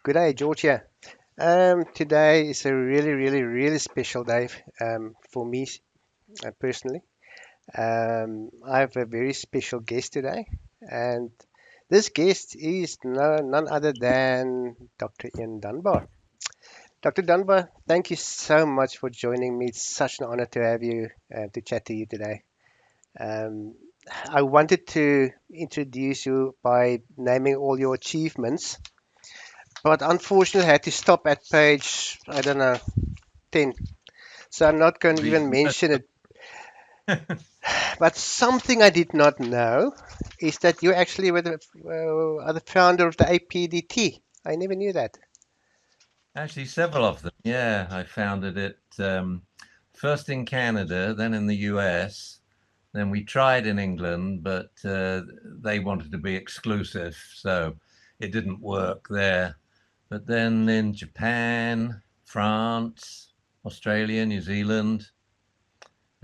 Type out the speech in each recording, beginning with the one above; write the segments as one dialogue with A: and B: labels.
A: Good day, Georgia. Today is a really, really, really special day for me personally. I have a very special guest today, and this guest is none other than Dr. Dunbar. Dr. Dunbar, thank you so much for joining me. It's such an honor to have you to chat to you today. Um, I wanted to introduce you by naming all your achievements, but unfortunately, I had to stop at page, I don't know, 10. So I'm not going to
B: Be
A: even mention it. But something I did not know is that you actually are the founder of the APDT. I never knew that.
B: Actually several of them. Yeah, I founded it first in Canada, then in the US. Then we tried in England, but they wanted to be exclusive, so it didn't work there. But then in Japan, France, Australia, New Zealand,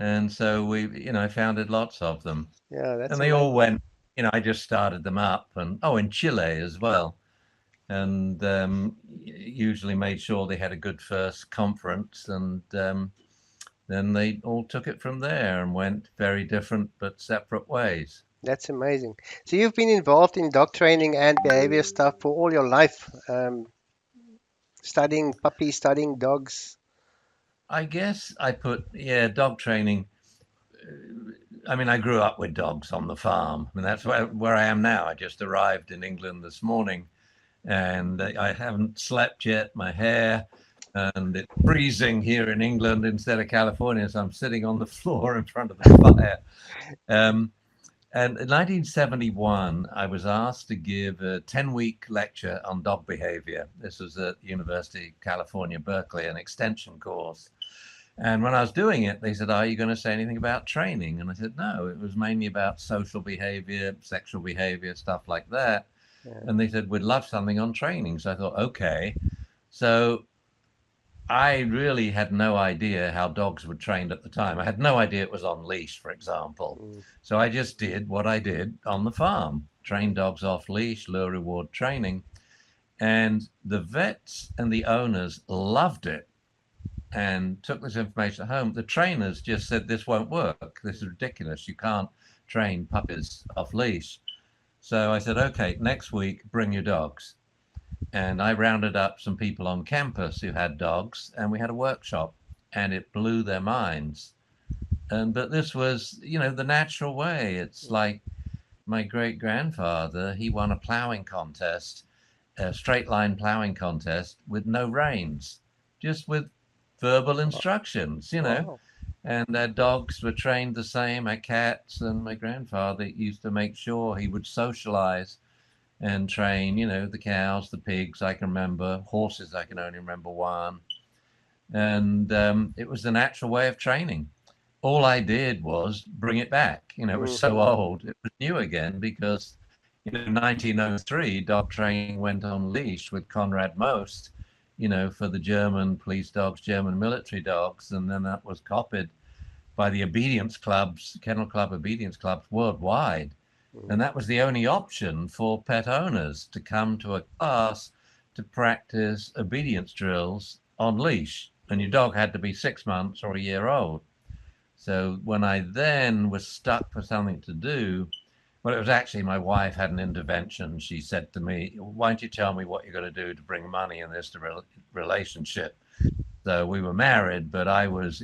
B: and so I founded lots of them,
A: Yeah, that's
B: and they all
A: amazing.
B: went. I just started them up, and in Chile as well. And usually made sure they had a good first conference, and then they all took it from there and went very different but separate ways.
A: That's amazing. So you've been involved in dog training and behavior stuff for all your life, studying puppies, studying dogs.
B: I guess I put, yeah, dog training. I mean, I grew up with dogs on the farm. I mean, that's where I am now. I just arrived in England this morning, and I haven't slept yet. My hair, and it's freezing here in England instead of California, so I'm sitting on the floor in front of the fire. Um, And in 1971, I was asked to give a 10-week lecture on dog behavior. This was at University of California, Berkeley, an extension course. And when I was doing it, they said, "Are you going to say anything about training?" And I said, "No, it was mainly about social behavior, sexual behavior, stuff like that."
A: Yeah.
B: And they said, "We'd love something on training." So I thought, okay. So I really had no idea how dogs were trained at the time. I had no idea it was on leash, for example.
A: Mm,
B: So I just did what I did on the farm,
A: mm,
B: train dogs off leash, lure reward training. And the vets and the owners loved it and took this information home. The trainers just said, "This won't work. This is ridiculous. You can't train puppies off leash." So I said, "Okay, next week, bring your dogs." And I rounded up some people on campus who had dogs, and we had a workshop, and it blew their minds. And but this was, the natural way. It's
A: mm.
B: like my great grandfather. He won a plowing contest, a straight line plowing contest with no reins, just with verbal instructions.
A: Wow.
B: And their dogs were trained the same. Our cats, and my grandfather used to make sure he would socialize and train, the cows, the pigs, I can remember, horses, I can only remember one. And it was the natural way of training. All I did was bring it back. It was so
A: Hmm.
B: old. It was new again because, 1903, dog training went on leash with Conrad Most, for the German police dogs, German military dogs. And then that was copied by the obedience clubs, kennel club obedience clubs worldwide.
A: Mm.
B: And that was the only option for pet owners to come to a class to practice obedience drills on leash. And your
A: Mm.
B: dog had to be 6 months or a year old. So when I then was stuck for something to do, well, it was actually my wife had an intervention. She said to me, "Why don't you tell me what you're going to do to bring money in this relationship?" So we were married, but I was,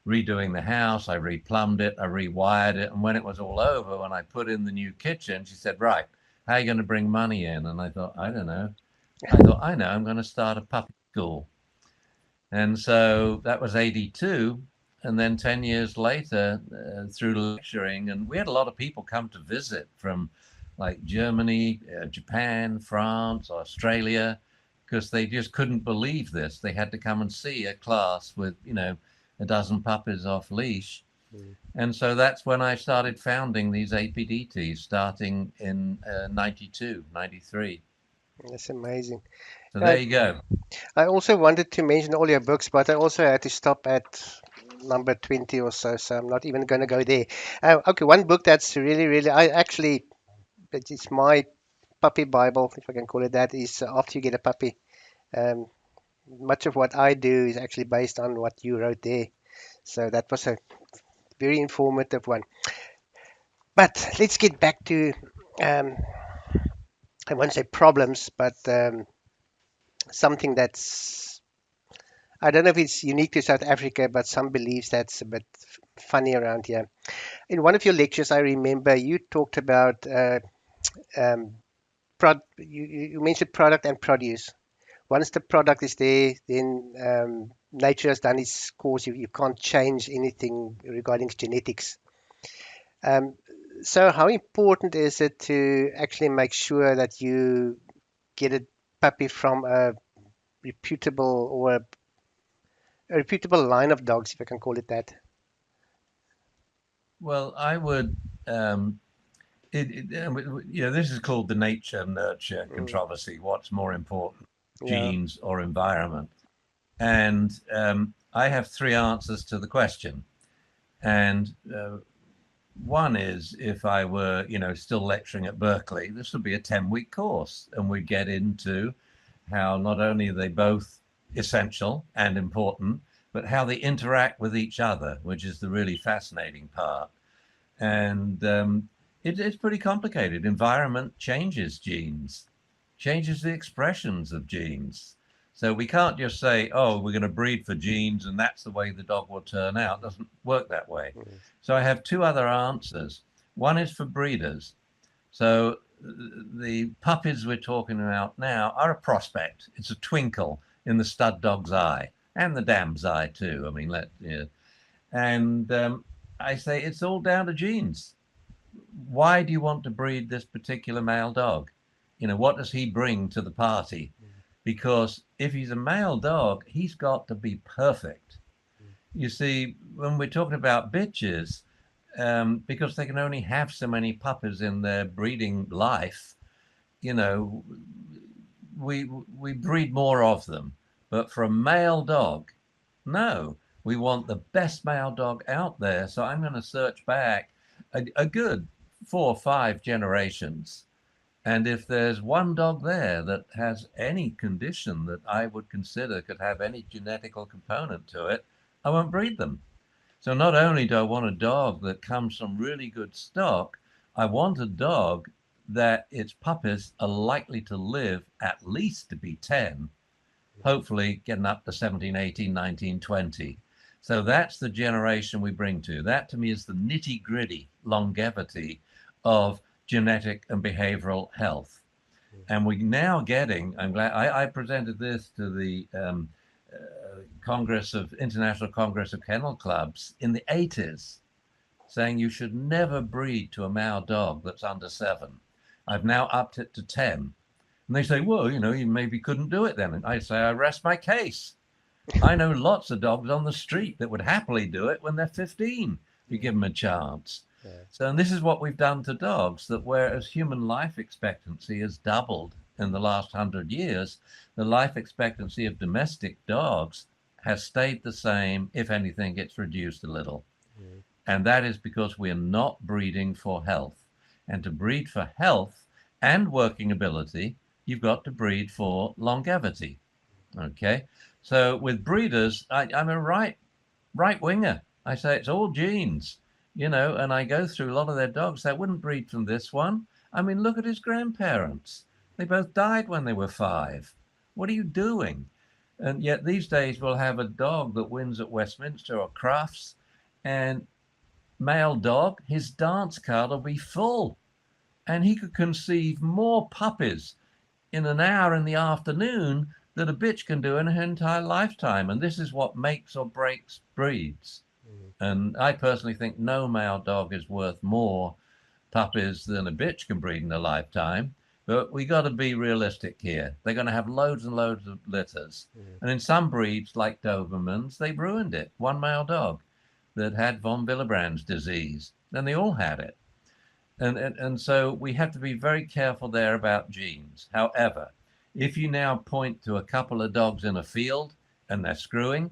B: redoing the house. I replumbed it, I rewired it. And when it was all over, when I put in the new kitchen, she said, "Right, how are you going to bring money in?" And I thought, I don't know. I thought, I know, I'm going to start a puppy school. And so that was 82. And then 10 years later, through lecturing, and we had a lot of people come to visit from like Germany, Japan, France, Australia, because they just couldn't believe this. They had to come and see a class with, a dozen puppies off leash.
A: Mm.
B: And so that's when I started founding these APDTs, starting in 92, 93.
A: That's amazing.
B: So
A: Uh,
B: there you go.
A: I also wanted to mention all your books, but I also had to stop at number 20 or so, so I'm not even going to go there. Okay, one book that's really, really, it's my puppy Bible, if I can call it that, is After You Get a Puppy. Um, much of what I do is actually based on what you wrote there. So that was a very informative one. But let's get back to, um, I won't say problems, but something that's, I don't know if it's unique to South Africa, but some believes that's a bit funny around here. In one of your lectures, I remember you talked about um, you mentioned product and produce. Once the product is there, then nature has done its course. You can't change anything regarding genetics. Um, so, how important is it to actually make sure that you get a puppy from reputable or a reputable line of dogs, if I can call it that?
B: Well, I would. Um, this is called the nature nurture
A: Mm,
B: controversy. What's more important,
A: yeah.
B: genes or environment? And I have three answers to the question. And one is, if I were, still lecturing at Berkeley, this would be a 10-week course, and we'd get into how not only are they both essential and important, but how they interact with each other, which is the really fascinating part. And it's pretty complicated. Environment changes genes, changes the expressions of genes. So we can't just say, oh, we're going to breed for genes and that's the way the dog will turn out. It doesn't work that way.
A: Mm,
B: So I have two other answers. One is for breeders. So the puppies we're talking about now are a prospect. It's a twinkle in the stud dog's eye and the dam's eye too. I mean, and I say it's all down to genes. Why do you want to breed this particular male dog? What does he bring to the party?
A: mm,
B: Because if he's a male dog, he's got to be perfect.
A: mm,
B: You see, when we're talking about bitches, because they can only have so many puppies in their breeding life, you know, we we breed more of them. But for a male dog, no, we want the best male dog out there. So I'm going to search back a good 4 or 5 generations. And if there's one dog there that has any condition that I would consider could have any genetical component to it, I won't breed them. So not only do I want a dog that comes from really good stock, I want a dog that its puppies are likely to live at least to be 10, hopefully getting up to 17, 18, 19, 20. So that's the generation we bring to. That to me is the nitty gritty longevity of genetic and behavioral health.
A: mm,
B: And we're now getting, I'm glad I presented this to the Congress of International Congress of Kennel Clubs in the 80s, saying you should never breed to a male dog that's under 7. I've now upped it to 10. And they say, well, you maybe couldn't do it then. And I say, I rest my case. I know lots of dogs on the street that would happily do it when they're 15 if you
A: mm,
B: give them a chance.
A: yeah,
B: So, and this is what we've done to dogs, that whereas human life expectancy has doubled in the last 100 years, the life expectancy of domestic dogs has stayed the same. If anything, it's reduced a little.
A: mm,
B: And that is because we're not breeding for health. And to breed for health and working ability, you've got to breed for longevity. Okay. So with breeders, I'm a right winger. I say it's all genes, and I go through a lot of their dogs. They wouldn't breed from this one. I mean, look at his grandparents. They both died when they were 5. What are you doing? And yet these days we'll have a dog that wins at Westminster or Crufts, and male dog, his dance card will be full. And he could conceive more puppies in an hour in the afternoon that a bitch can do in her entire lifetime. And this is what makes or breaks breeds.
A: mm,
B: And I personally think no male dog is worth more puppies than a bitch can breed in a lifetime. But we got to be realistic here. They're going to have loads and loads of litters.
A: mm,
B: And in some breeds, like Dobermans, they ruined it. One male dog that had von Willebrand's disease, and they all had it. And so we have to be very careful there about genes. However, if you now point to a couple of dogs in a field and they're screwing,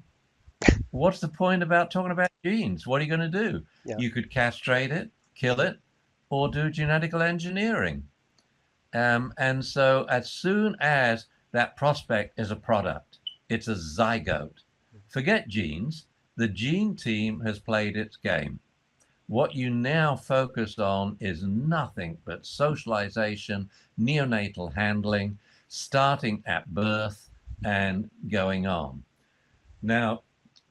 B: what's the point about talking about genes? What are you going to do?
A: yeah,
B: You could castrate it, kill it, or do genetical engineering. And so as soon as That prospect is a product. It's a zygote. Forget genes. The gene team has played its game. What you now focus on is nothing but socialization, neonatal handling, starting at birth and going on. Now,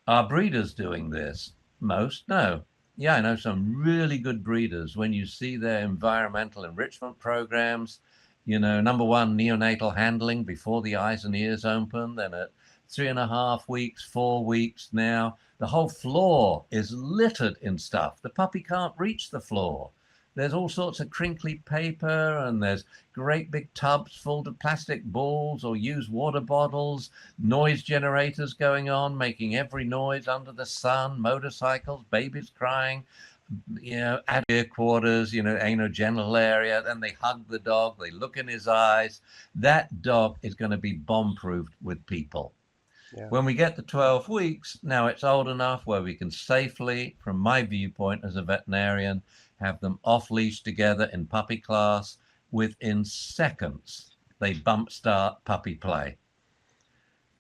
B: are breeders doing this? Most? No. Yeah, I know some really good breeders. When you see their environmental enrichment programs, number one, neonatal handling before the eyes and ears open, then at 3.5 weeks, 4 weeks now, the whole floor is littered in stuff. The puppy can't reach the floor. There's all sorts of crinkly paper, and there's great big tubs full of plastic balls or used water bottles, noise generators going on, making every noise under the sun, motorcycles, babies crying, at ear quarters, anogenital area. Then they hug the dog, they look in his eyes. That dog is going to be bomb proofed with people.
A: Yeah.
B: When we get to 12 weeks, now it's old enough where we can safely, from my viewpoint as a veterinarian, have them off leash together in puppy class. Within seconds, they bump start puppy play.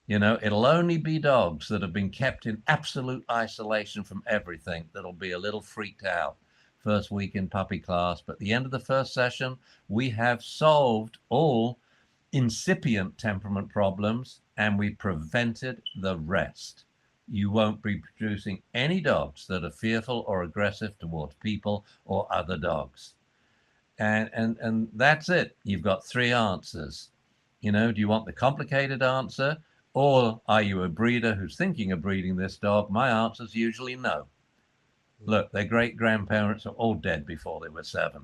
B: It'll only be dogs that have been kept in absolute isolation from everything that'll be a little freaked out first week in puppy class. But at the end of the first session, we have solved all incipient temperament problems and we prevented the rest. You won't be producing any dogs that are fearful or aggressive towards people or other dogs. And that's it. You've got three answers. Do you want the complicated answer, or are you a breeder who's thinking of breeding this dog? My answer is usually no. Look, their great grandparents are all dead before they were 7.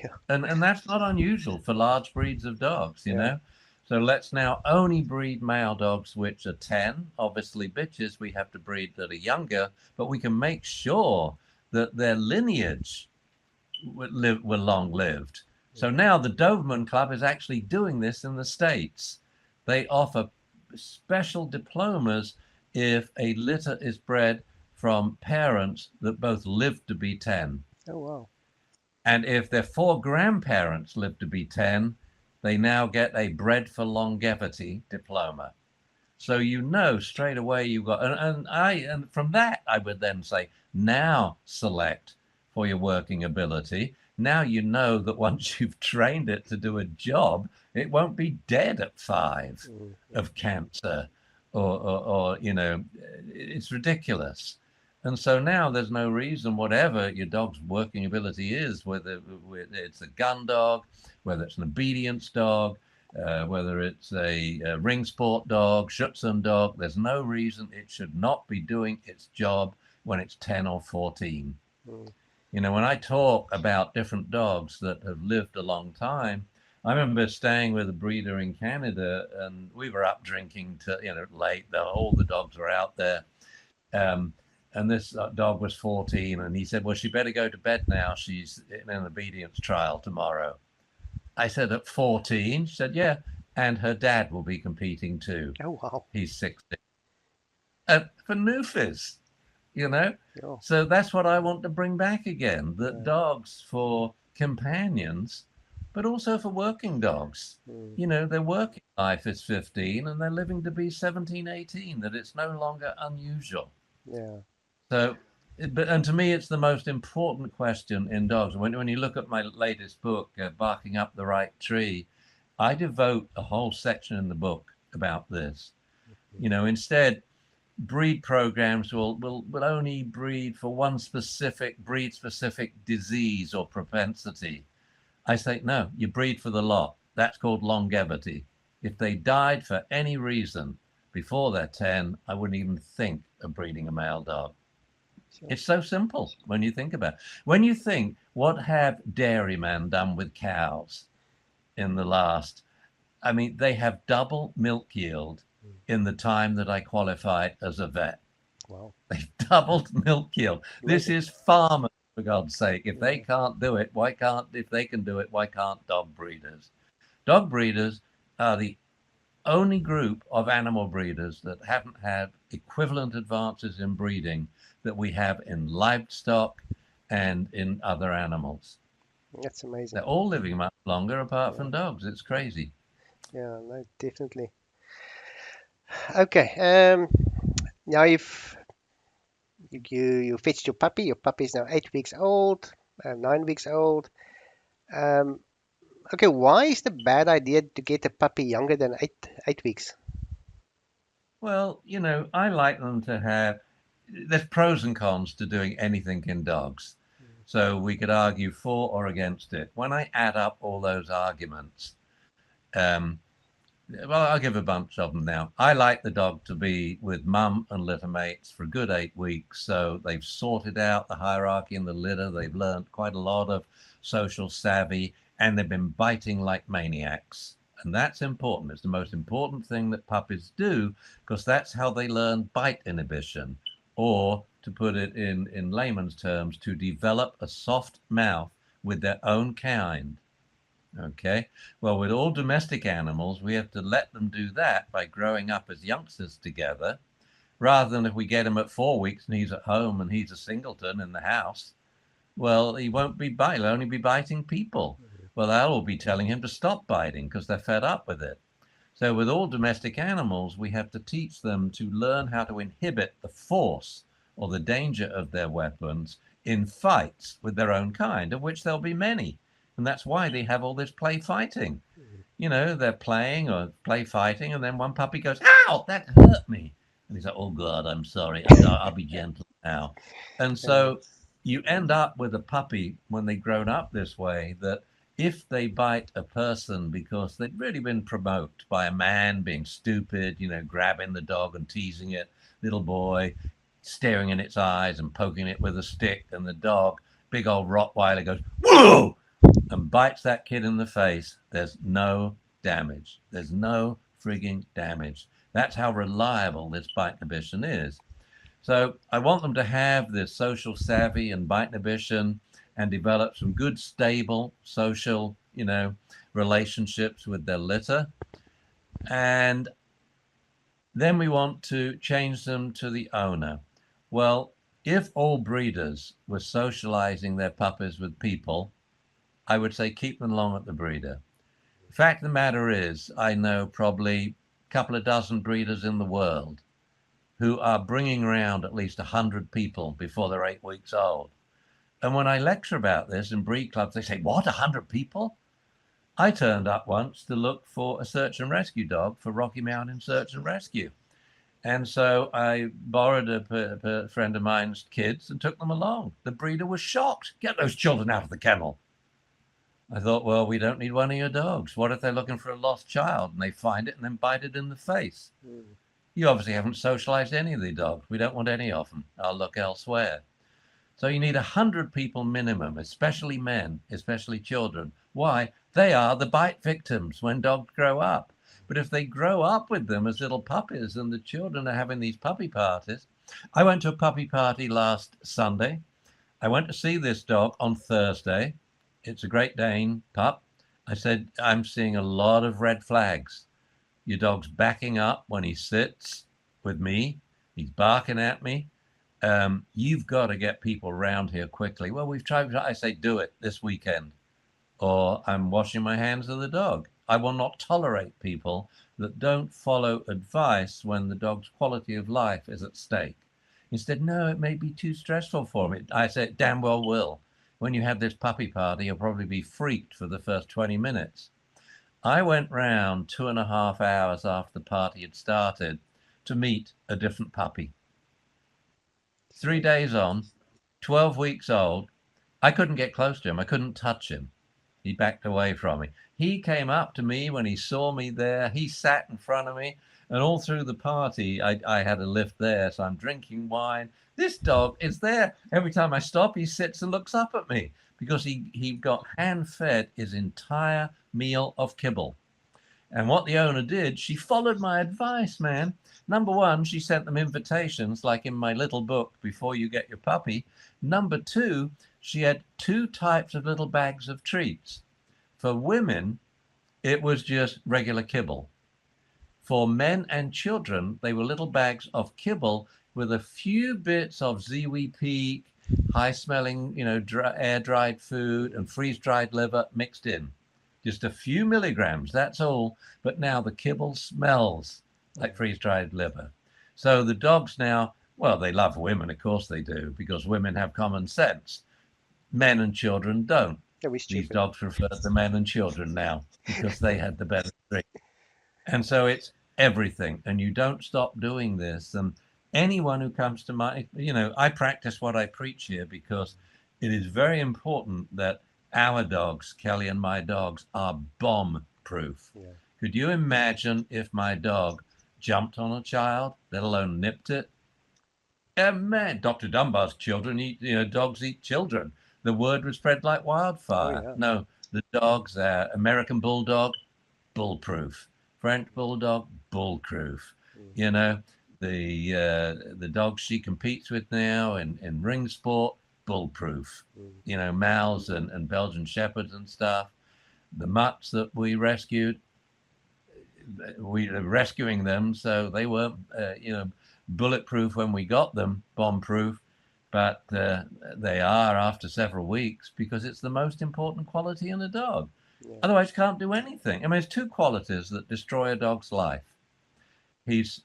A: Yeah.
B: And that's not unusual for large breeds of dogs,
A: Yeah.
B: So let's now only breed male dogs which are 10. Obviously, bitches we have to breed that are younger, but we can make sure that their lineage were long lived. So now the Doberman Club is actually doing this in the States. They offer special diplomas if a litter is bred from parents that both lived to be 10.
A: Oh, wow.
B: And if their 4 grandparents lived to be 10, they now get a bred for longevity diploma. So straight away you've got, and from that I would then say, now select for your working ability. Now you know that once you've trained it to do a job, it won't be dead at 5 of cancer, or it's ridiculous. And so now there's no reason, whatever your dog's working ability is, whether it's a gun dog, whether it's an obedience dog, whether it's a ring sport dog, Schutzhund dog, there's no reason it should not be doing its job when it's 10 or 14.
A: Mm.
B: When I talk about different dogs that have lived a long time, I remember staying with a breeder in Canada, and we were up drinking till late. All the dogs were out there, and this dog was 14, and he said, "Well, she better go to bed now. She's in an obedience trial tomorrow." I said, "At 14?" She said, "Yeah, and her dad will be competing too.
A: Oh, wow.
B: He's 60." For Newfies, you know.
A: Yeah.
B: So that's what I want to bring back again. That
A: Yeah.
B: dogs for companions, but also for working dogs.
A: Mm.
B: Their working life is 15 and they're living to be 17, 18. That it's no longer unusual.
A: Yeah.
B: So, and to me, it's the most important question in dogs. When you look at my latest book, Barking Up the Right Tree, I devote a whole section in the book about this. Instead, breed programs will only breed for one specific breed specific disease or propensity. I say, no, you breed for the lot. That's called longevity. If they died for any reason before they're 10, I wouldn't even think of breeding a male dog.
A: Sure.
B: It's so simple when you think about it. When you think, what have dairymen done with cows in the last, they have double milk yield in the time that I qualified as a vet.
A: Wow.
B: They've doubled milk yield. This
A: Amazing.
B: is farmers, for God's sake. If they
A: Yeah.
B: can't do it, if they can do it, why can't dog breeders? Dog breeders are the only group of animal breeders that haven't had equivalent advances in breeding that we have in livestock and in other animals.
A: That's amazing.
B: They're all living much longer apart
A: Yeah.
B: from dogs. It's crazy.
A: Yeah, no, definitely. Okay. Now you fetched your puppy. Your puppy is now 8 weeks old, 9 weeks old. Um, okay, why is the bad idea to get a puppy younger than eight weeks?
B: Well, I like them to have. There's pros and cons to doing anything in dogs. So we could argue for or against it. When I add up all those arguments, um, well, I'll give a bunch of them now. I like the dog to be with mum and litter mates for a good 8 weeks. So they've sorted out the hierarchy in the litter. They've learned quite a lot of social savvy and they've been biting like maniacs. And that's important. It's the most important thing that puppies do because that's how they learn bite inhibition. Or, to put it in layman's terms, to develop a soft mouth with their own kind. Okay. Well, with all domestic animals, we have to let them do that by growing up as youngsters together, rather than if we get him at 4 weeks and he's at home and he's a singleton in the house. Well, he won't be biting, he'll only be biting people. Well, they'll all be telling him to stop biting because they're fed up with it. So, with all domestic animals, we have to teach them to learn how to inhibit the force or the danger of their weapons in fights with their own kind, of which there'll be many. And that's why they have all this play fighting. They're playing or play fighting, and then one puppy goes, "Ow, that hurt me," and he's like, "Oh God, I'm sorry. I'll be gentle now." And
A: Uh,
B: so you end up with a puppy when they've grown up this way that if they bite a person because they've really been provoked by a man being stupid, grabbing the dog and teasing it, little boy staring in its eyes and poking it with a stick, and the dog, big old Rottweiler, goes, "Whoa!" and bites that kid in the face, there's no damage. There's no frigging damage. That's how reliable this bite inhibition is. So I want them to have this social savvy and bite inhibition and develop some good, stable social, relationships with their litter. And then we want to change them to the owner. Well, if all breeders were socializing their puppies with people, I would say keep them long at the breeder. The fact of the matter is, I know probably a couple of dozen breeders in the world who are bringing around at least 100 people before they're 8 weeks old. And when I lecture about this in breed clubs, they say, "What, 100 people?" I turned up once to look for a search and rescue dog for Rocky Mountain Search and Rescue. And so I borrowed a friend of mine's kids and took them along. The breeder was shocked. "Get those children out of the kennel." I thought, well, we don't need one of your dogs. What if they're looking for a lost child and they find it and then bite it in the face?
A: mm,
B: You obviously haven't socialized any of the dogs. We don't want any of them. I'll look elsewhere. So you need 100 people minimum, especially men, especially children. Why? They are the bite victims when dogs grow up. But if they grow up with them as little puppies and the children are having these puppy parties. I went to a puppy party last Sunday. I went to see this dog on Thursday. It's a Great Dane pup. I said, "I'm seeing a lot of red flags. Your dog's backing up when he sits with me. He's barking at me. You've got to get people around here quickly." "Well, we've tried." I say, "Do it this weekend, or I'm washing my hands of the dog." I will not tolerate people that don't follow advice when the dog's quality of life is at stake. Instead, "No, it may be too stressful for me." I say, "It damn well will. When you have this puppy party, you'll probably be freaked for the first 20 minutes. I went round 2.5 hours after the party had started to meet a different puppy. Three
A: so,
B: days on, 12 weeks old. I couldn't get close to him. I couldn't touch him. He backed away from me. He came up to me when he saw me there. He sat in front of me. And all through the party, I had a lift there. So I'm drinking wine. This dog is there. Every time I stop, he sits and looks up at me because he got hand fed his entire meal of kibble. And what the owner did, she followed my advice, man. Number one, she sent them invitations, like in my little book, Before You Get Your Puppy. Number two, she had two types of little bags of treats. For women, it was just regular kibble. For men and children, they were little bags of kibble with a few bits of Ziwi peak, high smelling, air dried food and freeze dried liver mixed in. just a few milligrams, that's all. But now the kibble smells like
A: Yeah.
B: freeze dried liver. So the dogs now, well, they love women, of course they do, because women have common sense. Men and children don't.
A: Yeah, we're
B: These
A: stupid.
B: dogs refer to men and children now because they had the better drink. And so it's everything. And you don't stop doing this. And anyone who comes to my, I practice what I preach here because it is very important that our dogs, Kelly and my dogs, are bomb proof.
A: Yeah.
B: Could you imagine if my dog jumped on a child, let alone nipped it? Yeah, man, Dr. Dunbar's children eat, dogs eat children. The word would spread like
A: Oh
B: wildfire.
A: yeah.
B: No, the dogs, American Bulldog, bullproof. French Bulldog, bullproof.
A: Mm,
B: You know, the dogs she competes with now in ring sport, bullproof.
A: mm,
B: Mals and Belgian Shepherds and stuff. The mutts that we rescued, we were rescuing them, so they were, bulletproof when we got them, bomb proof, but they are after several weeks because it's the most important quality in a dog.
A: yeah.
B: Otherwise, you can't do anything. I mean, there's two qualities that destroy a dog's life. He's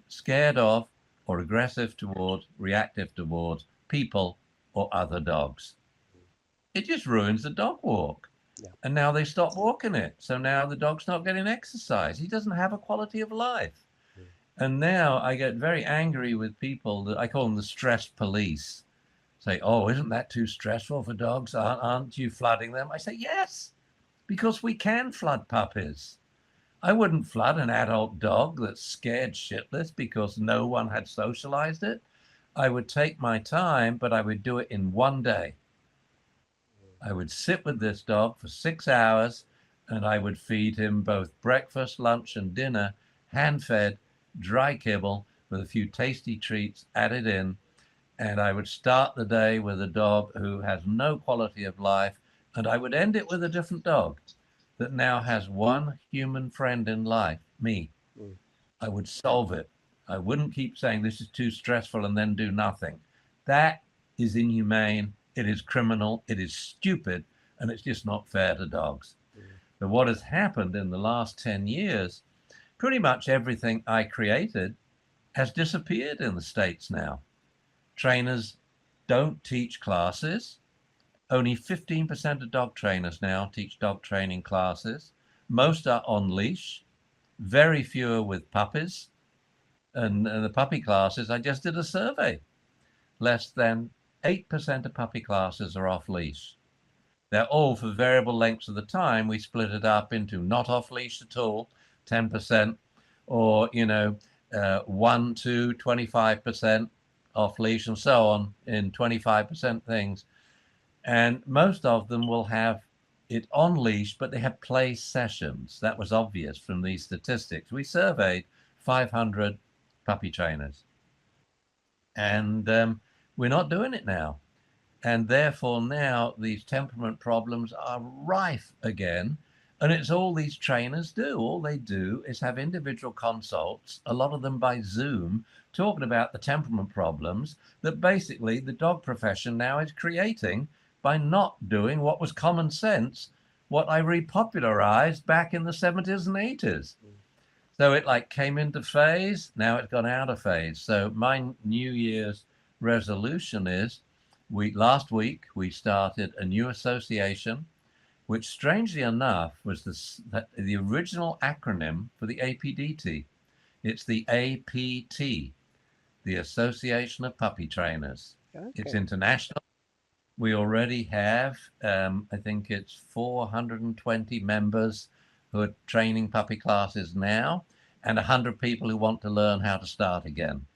B: scared of or aggressive towards, reactive towards people or other dogs. It just ruins the dog walk.
A: Yeah.
B: And now they stop walking it. So now the dog's not getting exercise. He doesn't have a quality of life.
A: Mm,
B: And now I get very angry with people that I call them the stress police. Say, oh, isn't that too stressful for dogs? Aren't you flooding them? I say, yes, because we can flood puppies. I wouldn't flood an adult dog that's scared shitless because no one had socialized it. I would take my time, but I would do it in one day. I would sit with this dog for 6 hours and I would feed him both breakfast, lunch, and dinner, hand fed, dry kibble with a few tasty treats added in. And I would start the day with a dog who has no quality of life. And I would end it with a different dog that now has one human friend in life, me.
A: mm,
B: I would solve it. I wouldn't keep saying this is too stressful and then do nothing. That is inhumane. It is criminal. It is stupid. And it's just not fair to dogs.
A: mm,
B: But what has happened in the last 10 years, pretty much everything I created has disappeared in the States now. Trainers don't teach classes. Only 15% of dog trainers now teach dog training classes. Most are on leash, very few are with puppies. And the puppy classes, I just did a survey. Less than 8% of puppy classes are off leash. They're all for variable lengths of the time. We split it up into not off leash at all, 10%, or, 1 to 25% off leash, and so on in 25% things. And most of them will have it on leash, but they have play sessions. That was obvious from these statistics. We surveyed 500 puppy trainers, and we're not doing it now. And therefore, now these temperament problems are rife again. And it's all these trainers do. All they do is have individual consults, a lot of them by Zoom, talking about the temperament problems that basically the dog profession now is creating by not doing what was common sense, what I repopularized back in the 70s and 80s.
A: mm.
B: So it like came into phase, now it's gone out of phase. So my New Year's resolution is we last week we started a new association, which strangely enough was the original acronym for the APDT. It's the APT, the Association of Puppy Trainers. It's
A: Okay.
B: international. We already have, I think it's 420 members who are training puppy classes now, and 100 people who want to learn how to start again.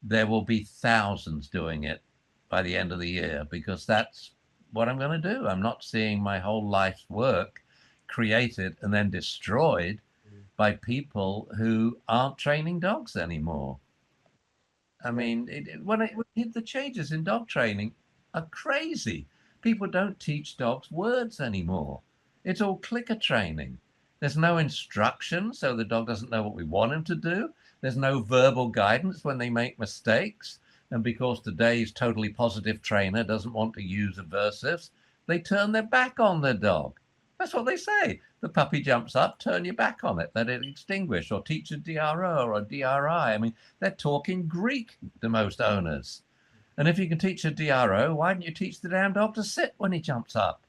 B: There will be thousands doing it by the end of the year because that's what I'm going to do. I'm not seeing my whole life's work created and then destroyed
A: Mm,
B: by people who aren't training dogs anymore. I
A: yeah.
B: mean, the changes in dog training are crazy. People don't teach dogs words anymore. It's all clicker training. There's no instruction, so the dog doesn't know what we want him to do. There's no verbal guidance when they make mistakes. And because today's totally positive trainer doesn't want to use aversives, they turn their back on their dog. That's what they say. The puppy jumps up, turn your back on it, let it extinguish, or teach a DRO or a DRI. I mean, they're talking Greek to most owners. And if you can teach a DRO, why don't you teach the damn dog to sit when he jumps up?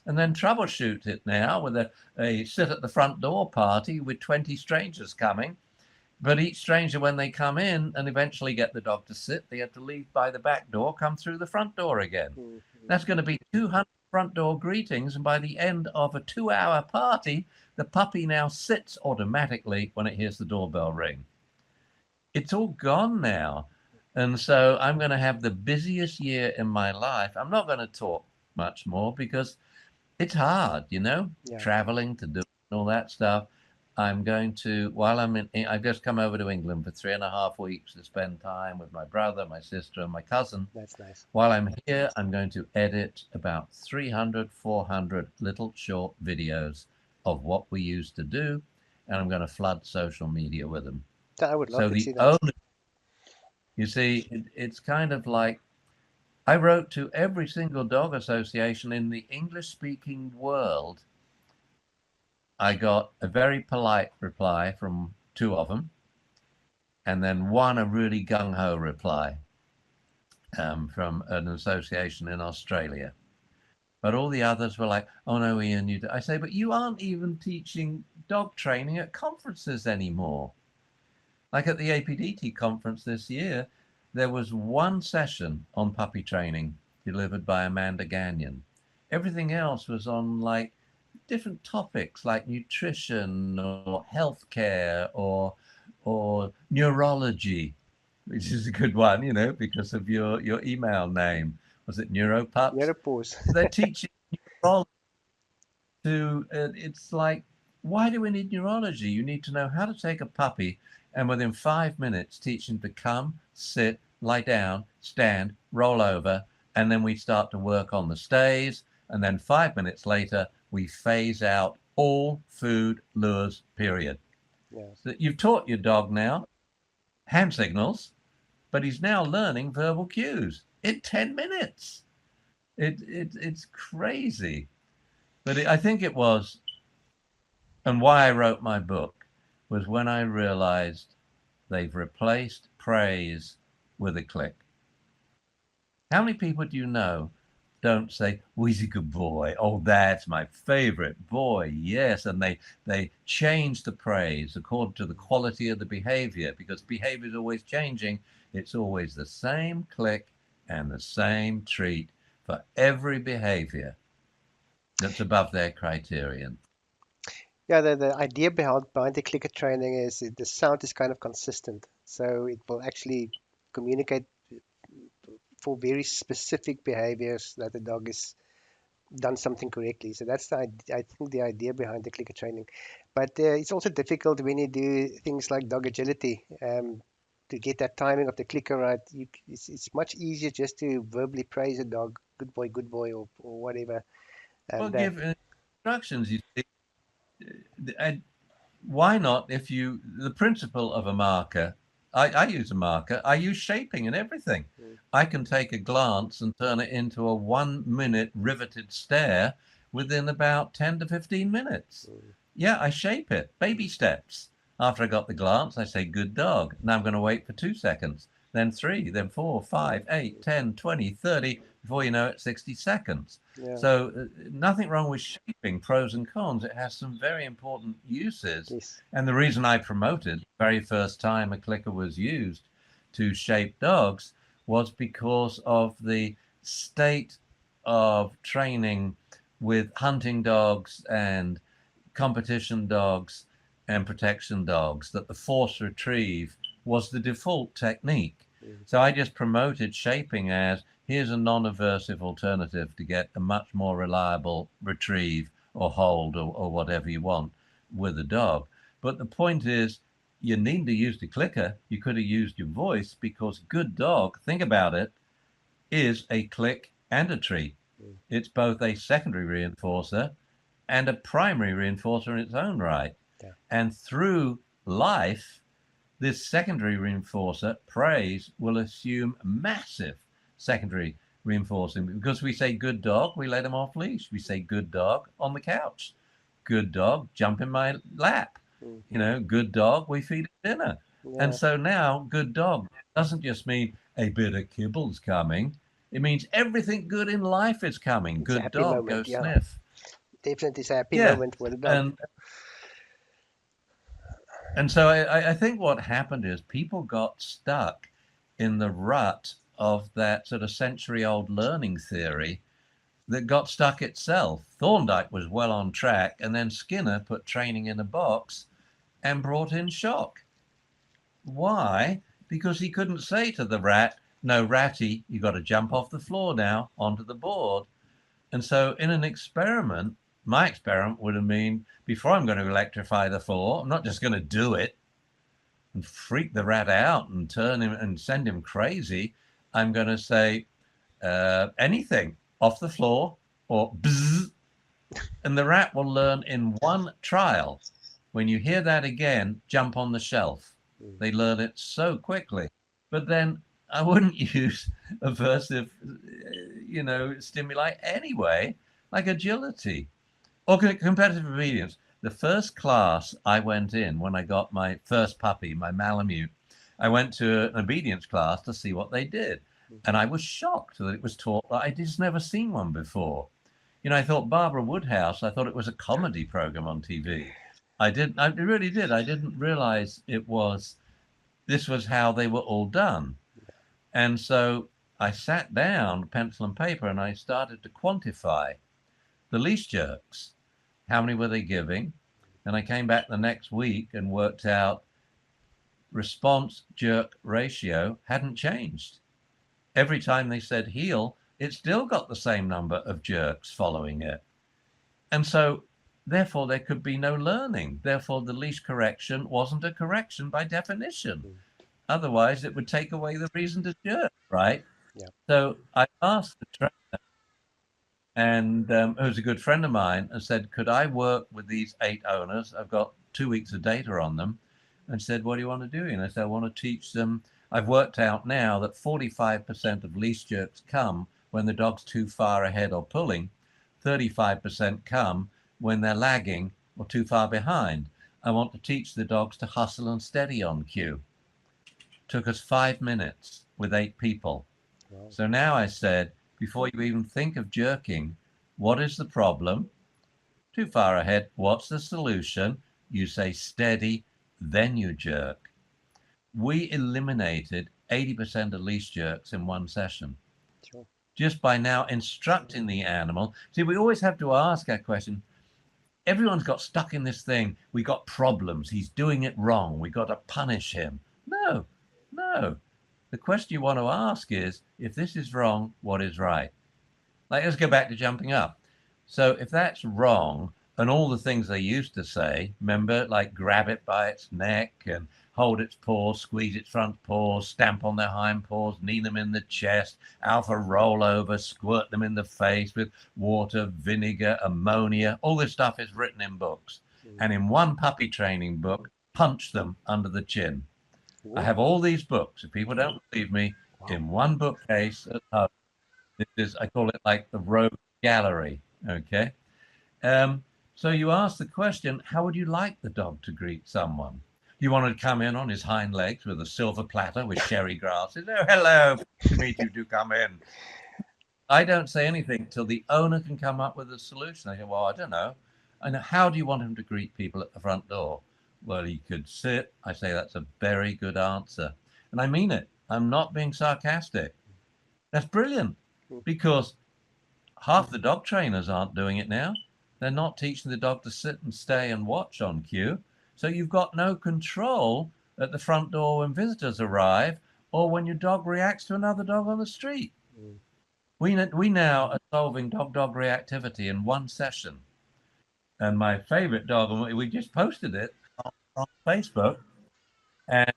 B: And then troubleshoot it now with a sit at the front door party with 20 strangers coming. But each stranger, when they come in and eventually get the dog to sit, they have to leave by the back door, come through the front door again.
A: Mm-hmm.
B: That's going to be 200 front door greetings. And by the end of a 2 hour party, the puppy now sits automatically when it hears the doorbell ring. It's all gone now. And so I'm going to have the busiest year in my life. I'm not going to talk much more because it's hard,
A: Yeah,
B: traveling to do all that stuff. I'm going to, while I've just come over to England for 3.5 weeks to spend time with my brother, my sister, and my cousin.
A: that's nice.
B: While I'm here, I'm going to edit about 300, 400 little short videos of what we used to do, and I'm going to flood social media with them.
A: So I would love
B: So
A: to
B: the
A: see that.
B: only, you see, it's kind of like I wrote to every single dog association in the English speaking world. I got a very polite reply from two of them, and then one a really gung ho reply from an association in Australia. But all the others were like, "Oh no, Ian, you." I say, "But you aren't even teaching dog training at conferences anymore." Like at the APDT conference this year, there was one session on puppy training delivered by Amanda Gagnon. Everything else was on like different topics like nutrition or healthcare or neurology, which is a good one, because of your email name. Was it Neuropups?
A: Neuropause.
B: They're teaching neurology it's like, why do we need neurology? You need to know how to take a puppy and within 5 minutes teach him to come, sit, lie down, stand, roll over, and then we start to work on the stays. And then 5 minutes later, we phase out all food lures, period.
A: Yeah.
B: So you've taught your dog now hand signals, but he's now learning verbal cues in 10 minutes. It's crazy. But I think it was, and why I wrote my book was when I realized they've replaced praise with a click. How many people do you know don't say, "Oh, he's a good boy. Oh, that's my favorite boy." Yes, and they change the praise according to the quality of the behavior because behavior is always changing. It's always the same click and the same treat for every behavior that's above their criterion.
A: Yeah, the idea behind the clicker training is the sound is kind of consistent. So it will actually communicate for very specific behaviors that the dog has done something correctly. So that's I think the idea behind the clicker training. But it's also difficult when you do things like dog agility. To get that timing of the clicker right, it's much easier just to verbally praise a dog, good boy, or whatever.
B: Well,
A: That
B: give instructions. You see, and why not? If you the principle of a marker, I use a marker. I use shaping and everything.
A: mm,
B: I can take a glance and turn it into a 1 minute riveted stare within about 10 to 15 minutes.
A: mm,
B: Yeah, I shape it. Baby steps. After I got the glance, I say, "Good dog." Now I'm going to wait for 2 seconds, then three, then four, five, eight, 10, 20, 30. Before you know it, 60 seconds.
A: yeah,
B: So nothing wrong with shaping, pros and cons. It has some very important uses.
A: yes,
B: And the reason I promoted the very first time a clicker was used to shape dogs was because of the state of training with hunting dogs and competition dogs and protection dogs that the force retrieve was the default technique.
A: mm,
B: So I just promoted shaping as here's a non-aversive alternative to get a much more reliable retrieve or hold or whatever you want with a dog. But the point is, you need to use the clicker. You could have used your voice because good dog, think about it, is a click and a treat.
A: mm,
B: It's both a secondary reinforcer and a primary reinforcer in its own right.
A: yeah,
B: And through life, this secondary reinforcer, praise, will assume massive secondary reinforcing because we say good dog, we let him off leash. We say good dog on the couch. Good dog, jump in my lap. You
A: Mm-hmm.
B: know, good dog, we feed it dinner. And
A: Yeah,
B: so now, good dog doesn't just mean a bit of kibble's coming. It means everything good in life is coming.
A: it's a
B: Good
A: happy
B: dog, go
A: moment. Yeah,
B: sniff.
A: definitely it's a happy
B: Yeah.
A: moment for the dog.
B: And so I think what happened is people got stuck in the rut of that sort of century old learning theory that got stuck itself. Thorndike was well on track, and then Skinner put training in a box and brought in shock. Why? Because he couldn't say to the rat, no, ratty, you got to jump off the floor now onto the board. And so, in an experiment, my experiment would have been before I'm going to electrify the floor, I'm not just going to do it and freak the rat out and turn him and send him crazy. I'm going to say anything off the floor or bzzz, and the rat will learn in one trial. When you hear that again, jump on the shelf.
A: Mm.
B: They learn it so quickly. But then I wouldn't use aversive, stimuli anyway, like agility or competitive obedience. The first class I went in when I got my first puppy, my Malamute, I went to an obedience class to see what they did. And I was shocked that it was taught that I just never seen one before. You know, I thought Barbara Woodhouse, I thought it was a comedy program on TV. I really did. I didn't realize this was how they were all done. And so I sat down, pencil and paper, and I started to quantify the leash jerks. How many were they giving? And I came back the next week and worked out response jerk ratio hadn't changed. Every time they said heel, it still got the same number of jerks following it. And so, therefore, there could be no learning. Therefore, the leash correction wasn't a correction by definition.
A: Mm.
B: Otherwise, it would take away the reason to jerk, right?
A: Yeah.
B: So I asked the trainer, and who's a good friend of mine, and said, could I work with these 8 owners? I've got 2 weeks of data on them. And said, what do you want to do? And I said, I want to teach them. I've worked out now that 45% of leash jerks come when the dog's too far ahead or pulling, 35% come when they're lagging or too far behind. I want to teach the dogs to hustle and steady on cue. Took us 5 minutes with 8 people.
A: Wow.
B: So now I said, before you even think of jerking, what is the problem? Too far ahead. What's the solution? You say steady, then you jerk. We eliminated 80% of leash jerks in one session
A: Sure.
B: just by now instructing the animal. See, we always have to ask our question. Everyone's got stuck in this thing. We got problems. He's doing it wrong. We got to punish him. No, no. The question you want to ask is, if this is wrong, what is right? Like, let's go back to jumping up. So if that's wrong, and all the things they used to say, remember, like grab it by its neck and hold its paws, squeeze its front paws, stamp on their hind paws, knee them in the chest, alpha roll over, squirt them in the face with water, vinegar, ammonia. All this stuff is written in books.
A: Mm.
B: And in one puppy training book, punch them under the chin. I
A: Ooh,
B: have all these books. If people don't believe me,
A: wow.
B: in one bookcase at home. This is, I call it like the rogue gallery. Okay. Um, so you ask the question, how would you like the dog to greet someone? You want to come in on his hind legs with a silver platter with sherry glasses. Oh, hello, to meet you. Do come in. I don't say anything till the owner can come up with a solution. I go, well, I don't know. And how do you want him to greet people at the front door? Well, he could sit. I say that's a very good answer. And I mean it. I'm not being sarcastic. That's brilliant
A: Mm.
B: because half the dog trainers aren't doing it now. They're not teaching the dog to sit and stay and watch on cue. So you've got no control at the front door when visitors arrive or when your dog reacts to another dog on the street.
A: Mm.
B: We now are solving dog reactivity in one session. And my favorite dog, and we just posted it on Facebook, and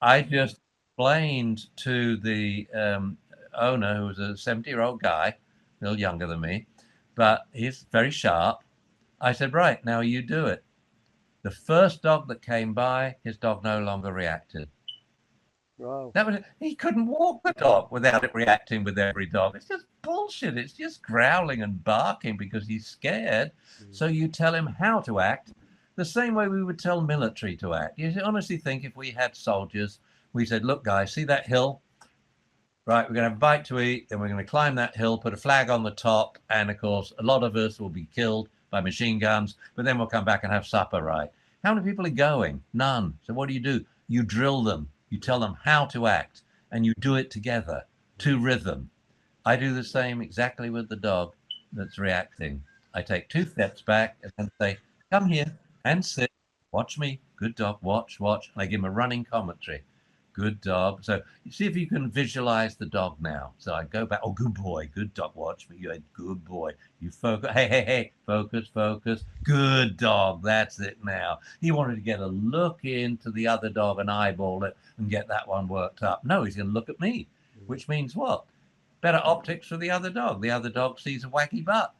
B: I just explained to the owner, who was a 70-year-old guy, a little younger than me, but he's very sharp. I said, right, now you do it. The first dog that came by, his dog no longer reacted.
A: Wow.
B: That was he couldn't walk the dog without it reacting with every dog. It's just bullshit. It's just growling and barking because he's scared.
A: Mm,
B: So you tell him how to act the same way we would tell military to act. You honestly think if we had soldiers, we said, "Look, guys, see that hill? Right, we're going to have a bite to eat, then we're going to climb that hill, put a flag on the top, and of course, a lot of us will be killed by machine guns, but then we'll come back and have supper, right?" How many people are going? None. So what do? You drill them, you tell them how to act, and you do it together to rhythm. I do the same exactly with the dog that's reacting. I take 2 steps back and then say, "Come here and sit. Watch me. Good dog. Watch, watch." And I give him a running commentary. Good dog. So you see if you can visualize the dog now. So I go back. Oh, good boy. Good dog. Watch me. You're a good boy. You focus. Hey, hey, hey. Focus, focus. Good dog. That's it now. He wanted to get a look into the other dog and eyeball it and get that one worked up. No, he's going to look at me,
A: mm,
B: which means what? Better optics for the other dog. The other dog sees a wacky butt.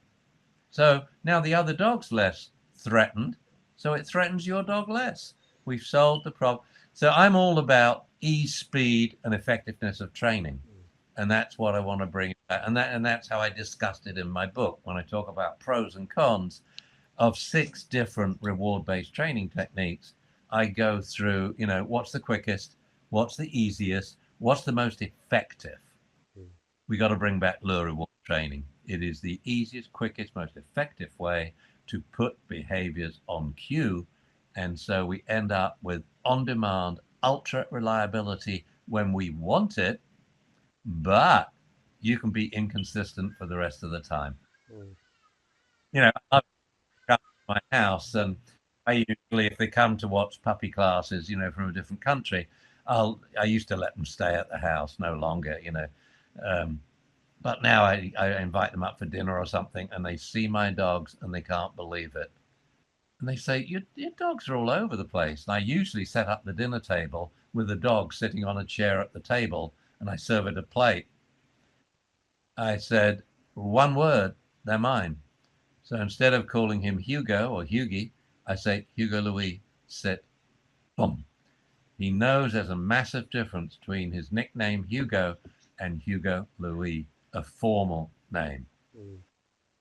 B: So now the other dog's less threatened. So it threatens your dog less. We've solved the problem. So I'm all about ease, speed, and effectiveness of training.
A: mm,
B: And that's what I want to bring back. And that's how I discussed it in my book when I talk about pros and cons of 6 different reward-based training techniques. I go through, what's the quickest, what's the easiest, what's the most effective.
A: mm,
B: We got to bring back lure reward training. It is the easiest, quickest, most effective way to put behaviors on cue. And so we end up with on demand, ultra reliability when we want it, but you can be inconsistent for the rest of the time.
A: mm.
B: I've come to my house and I usually, if they come to watch puppy classes, from a different country, I used to let them stay at the house, no longer. Um, But now I invite them up for dinner or something, and they see my dogs and they can't believe it. And they say, your dogs are all over the place. And I usually set up the dinner table with the dog sitting on a chair at the table, and I serve it a plate. I said, one word, they're mine. So instead of calling him Hugo or Hughie, I say, Hugo Louis, sit, boom. He knows there's a massive difference between his nickname Hugo and Hugo Louis, a formal name.
A: Mm.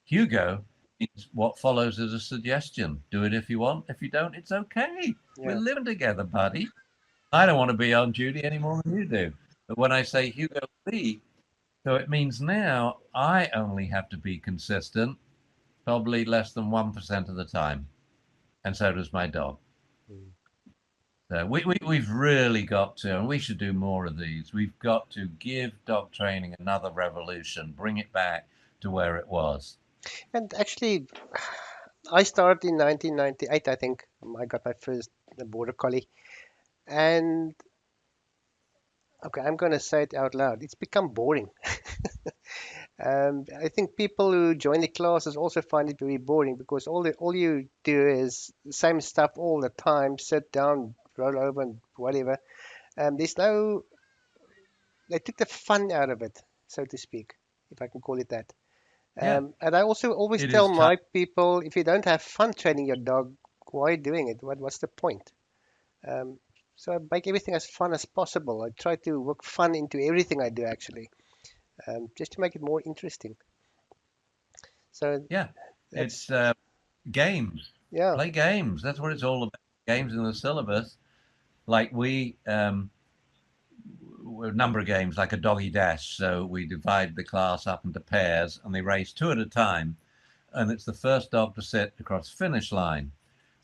B: Hugo means what follows is a suggestion. Do it if you want. If you don't, it's okay. We're
A: Yeah.
B: living together, buddy. I don't want to be on duty any more than you do. But when I say Hugo Lee, so it means now I only have to be consistent, probably less than 1% of the time. And so does my dog.
A: Mm.
B: So we've really got to, and we should do more of these. We've got to give dog training another revolution, bring it back to where it was.
A: And actually, I started in 1998, I think. I got my first border collie. And okay, I'm going to say it out loud. It's become boring. I think people who join the classes also find it very boring because all you do is the same stuff all the time. Sit down, roll over, and whatever. There's no. They took the fun out of it, so to speak, if I can call it that.
B: Yeah,
A: And I also always
B: it
A: tell
B: is tough.
A: my people, if you don't have fun training your dog, why are you doing it? What's the point? Um, so I make everything as fun as possible. I try to work fun into everything I do, actually, just to make it more interesting. So
B: Yeah,
A: that's,
B: it's games.
A: yeah.
B: Play games. That's what it's all about. Games in the syllabus. Like a number of games, like a doggy dash. So we divide the class up into pairs, and they race 2 at a time. And it's the first dog to sit across the finish line.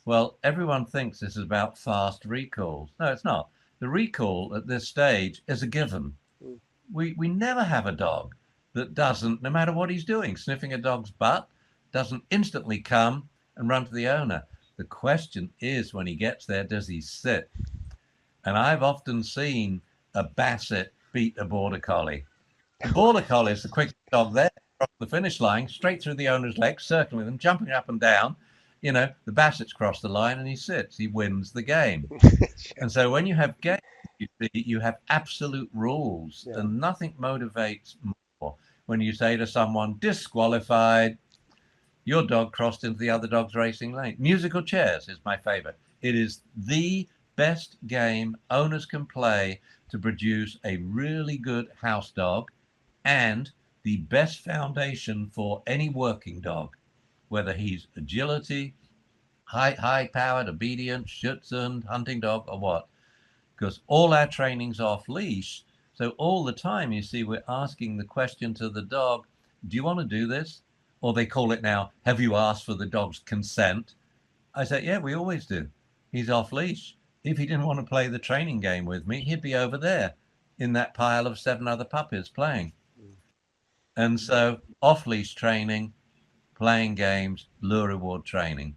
B: Well, everyone thinks this is about fast recalls. No, it's not. The recall at this stage is a given.
A: Mm,
B: We never have a dog that doesn't, no matter what he's doing, sniffing a dog's butt, doesn't instantly come and run to the owner. The question is when he gets there, does he sit? And I've often seen a basset beat a border collie. The border collie is the quickest dog there across the finish line, straight through the owner's legs, circling them, jumping up and down. The basset's crossed the line and he sits. He wins the game.
A: sure.
B: And so when you have games, you have absolute rules,
A: Yeah.
B: and nothing motivates more when you say to someone, disqualified, your dog crossed into the other dog's racing lane. Musical chairs is my favorite. It is the best game owners can play to produce a really good house dog and the best foundation for any working dog, whether he's agility, high powered, obedient, schutzhund, hunting dog, or what. Because all our training's off leash. So all the time, you see, we're asking the question to the dog, do you want to do this? Or they call it now, have you asked for the dog's consent? I said, yeah, we always do. He's off leash. If he didn't want to play the training game with me, he'd be over there in that pile of 7 other puppies playing.
A: mm,
B: And so off leash training, playing games, lure reward training.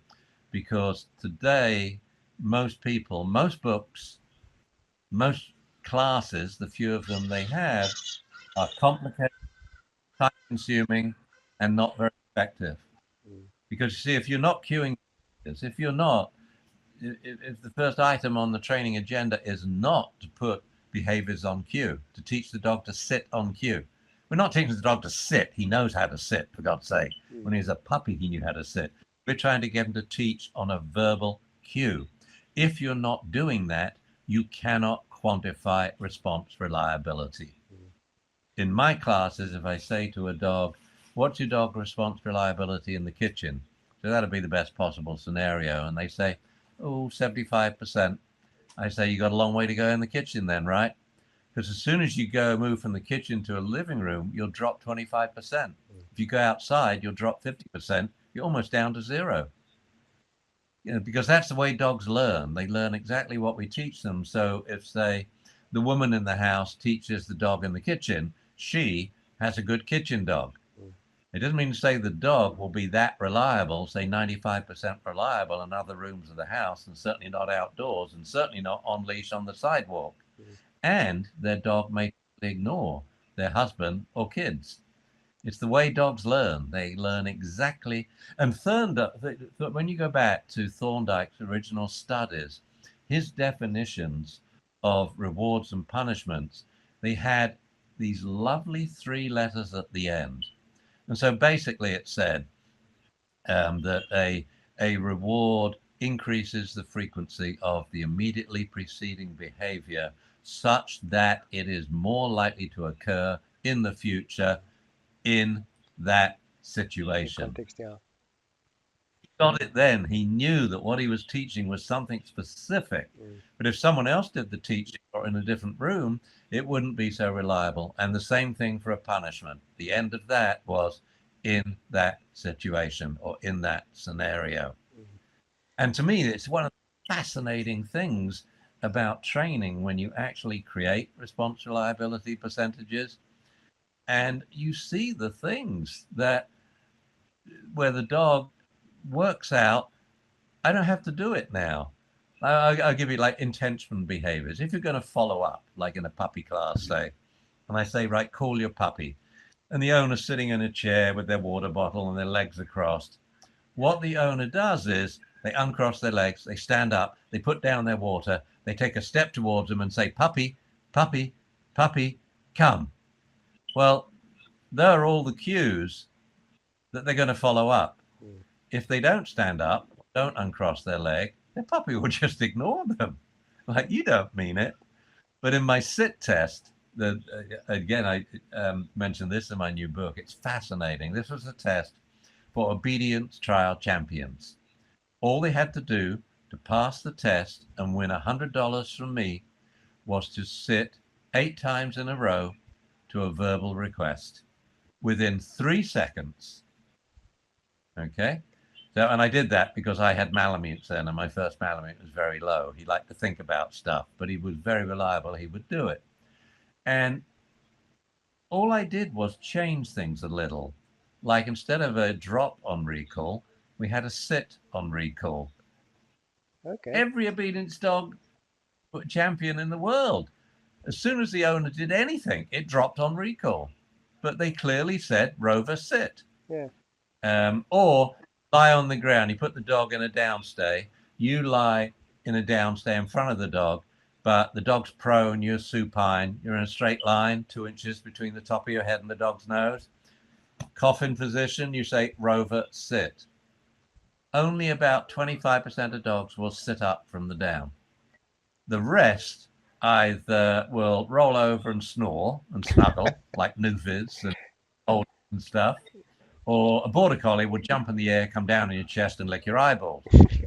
B: Because today, most people, most books, most classes, the few of them they have, are complicated, time consuming, and not very effective.
A: mm,
B: Because you see, if you're not queuing, if you're not, if the first item on the training agenda is not to put behaviors on cue, to teach the dog to sit on cue. We're not teaching the dog to sit. He knows how to sit, for God's sake.
A: mm,
B: When he was a puppy, he knew how to sit. We're trying to get him to teach on a verbal cue. If you're not doing that, you cannot quantify response reliability.
A: mm,
B: In my classes, if I say to a dog, what's your dog response reliability in the kitchen? So that'll be the best possible scenario. And they say, oh, 75%. I say, you got a long way to go in the kitchen then, right? Because as soon as you go move from the kitchen to a living room, you'll drop 25%.
A: mm,
B: If you go outside, you'll drop 50%. You're almost down to zero. Because that's the way dogs learn. They learn exactly what we teach them. So if, say, the woman in the house teaches the dog in the kitchen, she has a good kitchen dog.
A: mm,
B: It doesn't mean to say the dog will be that reliable, say 95% reliable in other rooms of the house, and certainly not outdoors, and certainly not on leash on the sidewalk.
A: mm,
B: And their dog may ignore their husband or kids. It's the way dogs learn. They learn exactly. And Thorndike, when you go back to Thorndike's original studies, his definitions of rewards and punishments, they had these lovely 3 letters at the end. And so basically it said that a reward increases the frequency of the immediately preceding behavior such that it is more likely to occur in the future in that
A: in
B: situation.
A: context, yeah.
B: He got it then. He knew that what he was teaching was something specific.
A: Mm,
B: But if someone else did the teaching or in a different room, it wouldn't be so reliable. And the same thing for a punishment. The end of that was in that situation or in that scenario.
A: mm,
B: And to me, it's one of the fascinating things about training when you actually create response reliability percentages and you see the things that where the dog works out. I don't have to do it now. I'll give you like intention behaviors. If you're going to follow up, like in a puppy class, say, and I say, right, call your puppy, and the owner's sitting in a chair with their water bottle and their legs are crossed. What the owner does is they uncross their legs, they stand up, they put down their water, they take a step towards them and say, puppy, puppy, puppy, come. Well, there are all the cues that they're going to follow up.
A: mm,
B: If they don't stand up, don't uncross their leg, their puppy will just ignore them. Like, you don't mean it. But in my sit test, again, I mentioned this in my new book. It's fascinating. This was a test for obedience trial champions. All they had to do to pass the test and win $100 from me was to sit 8 times in a row to a verbal request within 3 seconds. Okay. So, and I did that because I had Malamutes then, and my first Malamute was very low. He liked to think about stuff, but he was very reliable. He would do it. And all I did was change things a little. Like instead of a drop on recall, we had a sit on recall.
A: okay.
B: Every obedience dog champion in the world, as soon as the owner did anything, it dropped on recall. But they clearly said, Rover, sit.
A: Yeah.
B: Or lie on the ground. You put the dog in a downstay. You lie in a downstay in front of the dog, but the dog's prone. You're supine. You're in a straight line, 2 inches between the top of your head and the dog's nose. Coffin position. You say, Rover, sit. Only about 25% of dogs will sit up from the down. The rest either will roll over and snore and snuggle like Newfies and old and stuff, or a border collie would jump in the air, come down on your chest, and lick your eyeballs.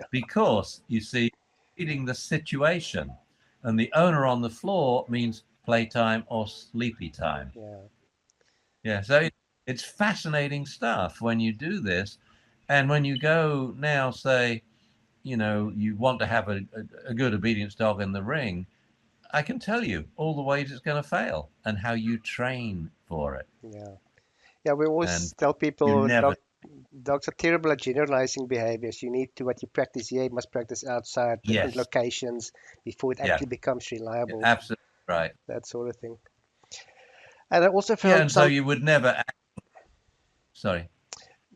B: Because you see, reading the situation, and the owner on the floor means playtime or sleepy time.
A: Yeah,
B: Yeah, so it's fascinating stuff when you do this, and when you go now, say, you want to have a good obedience dog in the ring, I can tell you all the ways it's going to fail and how you train for it.
A: yeah. Yeah, we
B: And
A: always tell
B: you
A: people
B: never,
A: dogs are terrible at generalizing behaviors. You need to, what you practice here, you must practice outside, different
B: yes,
A: locations before it
B: yeah,
A: actually becomes
B: yeah,
A: reliable,
B: absolutely right.
A: that sort of thing. And I also
B: Yeah,
A: found
B: and so
A: some,
B: you would never, sorry,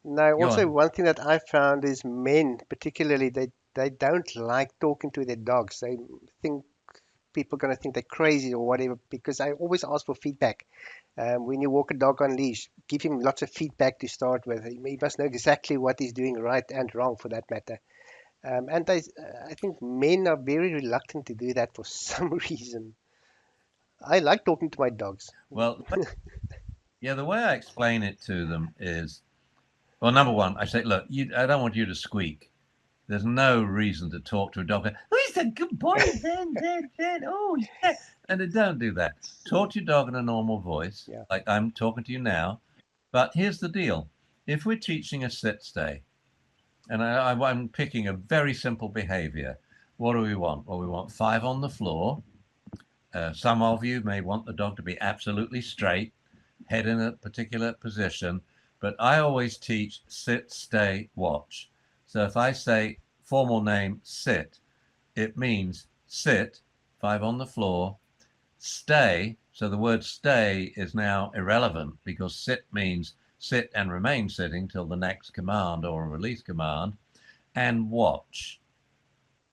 A: now
B: go
A: also
B: on.
A: one thing that I found is men, particularly, they don't like talking to their dogs. They think people are going to think they're crazy or whatever, because I always ask for feedback. When you walk a dog on leash, give him lots of feedback to start with. He must know exactly what he's doing right and wrong for that matter. And I think men are very reluctant to do that for some reason. I like talking to my dogs.
B: Well, yeah, the way I explain it to them is, well, number one, I say, look, I don't want you to squeak. There's no reason to talk to a dog. Oh, he's a good boy. Then. Oh, yeah. And they don't do that. Talk to your dog in a normal voice,
A: Yeah.
B: like I'm talking to you now. But here's the deal. If we're teaching a sit stay, and I'm picking a very simple behavior, what do we want? Well, we want 5 on the floor. Some of you may want the dog to be absolutely straight, head in a particular position, but I always teach sit, stay, watch. So if I say formal name sit, it means sit, 5 on the floor, stay. So the word stay is now irrelevant because sit means sit and remain sitting till the next command or a release command, and watch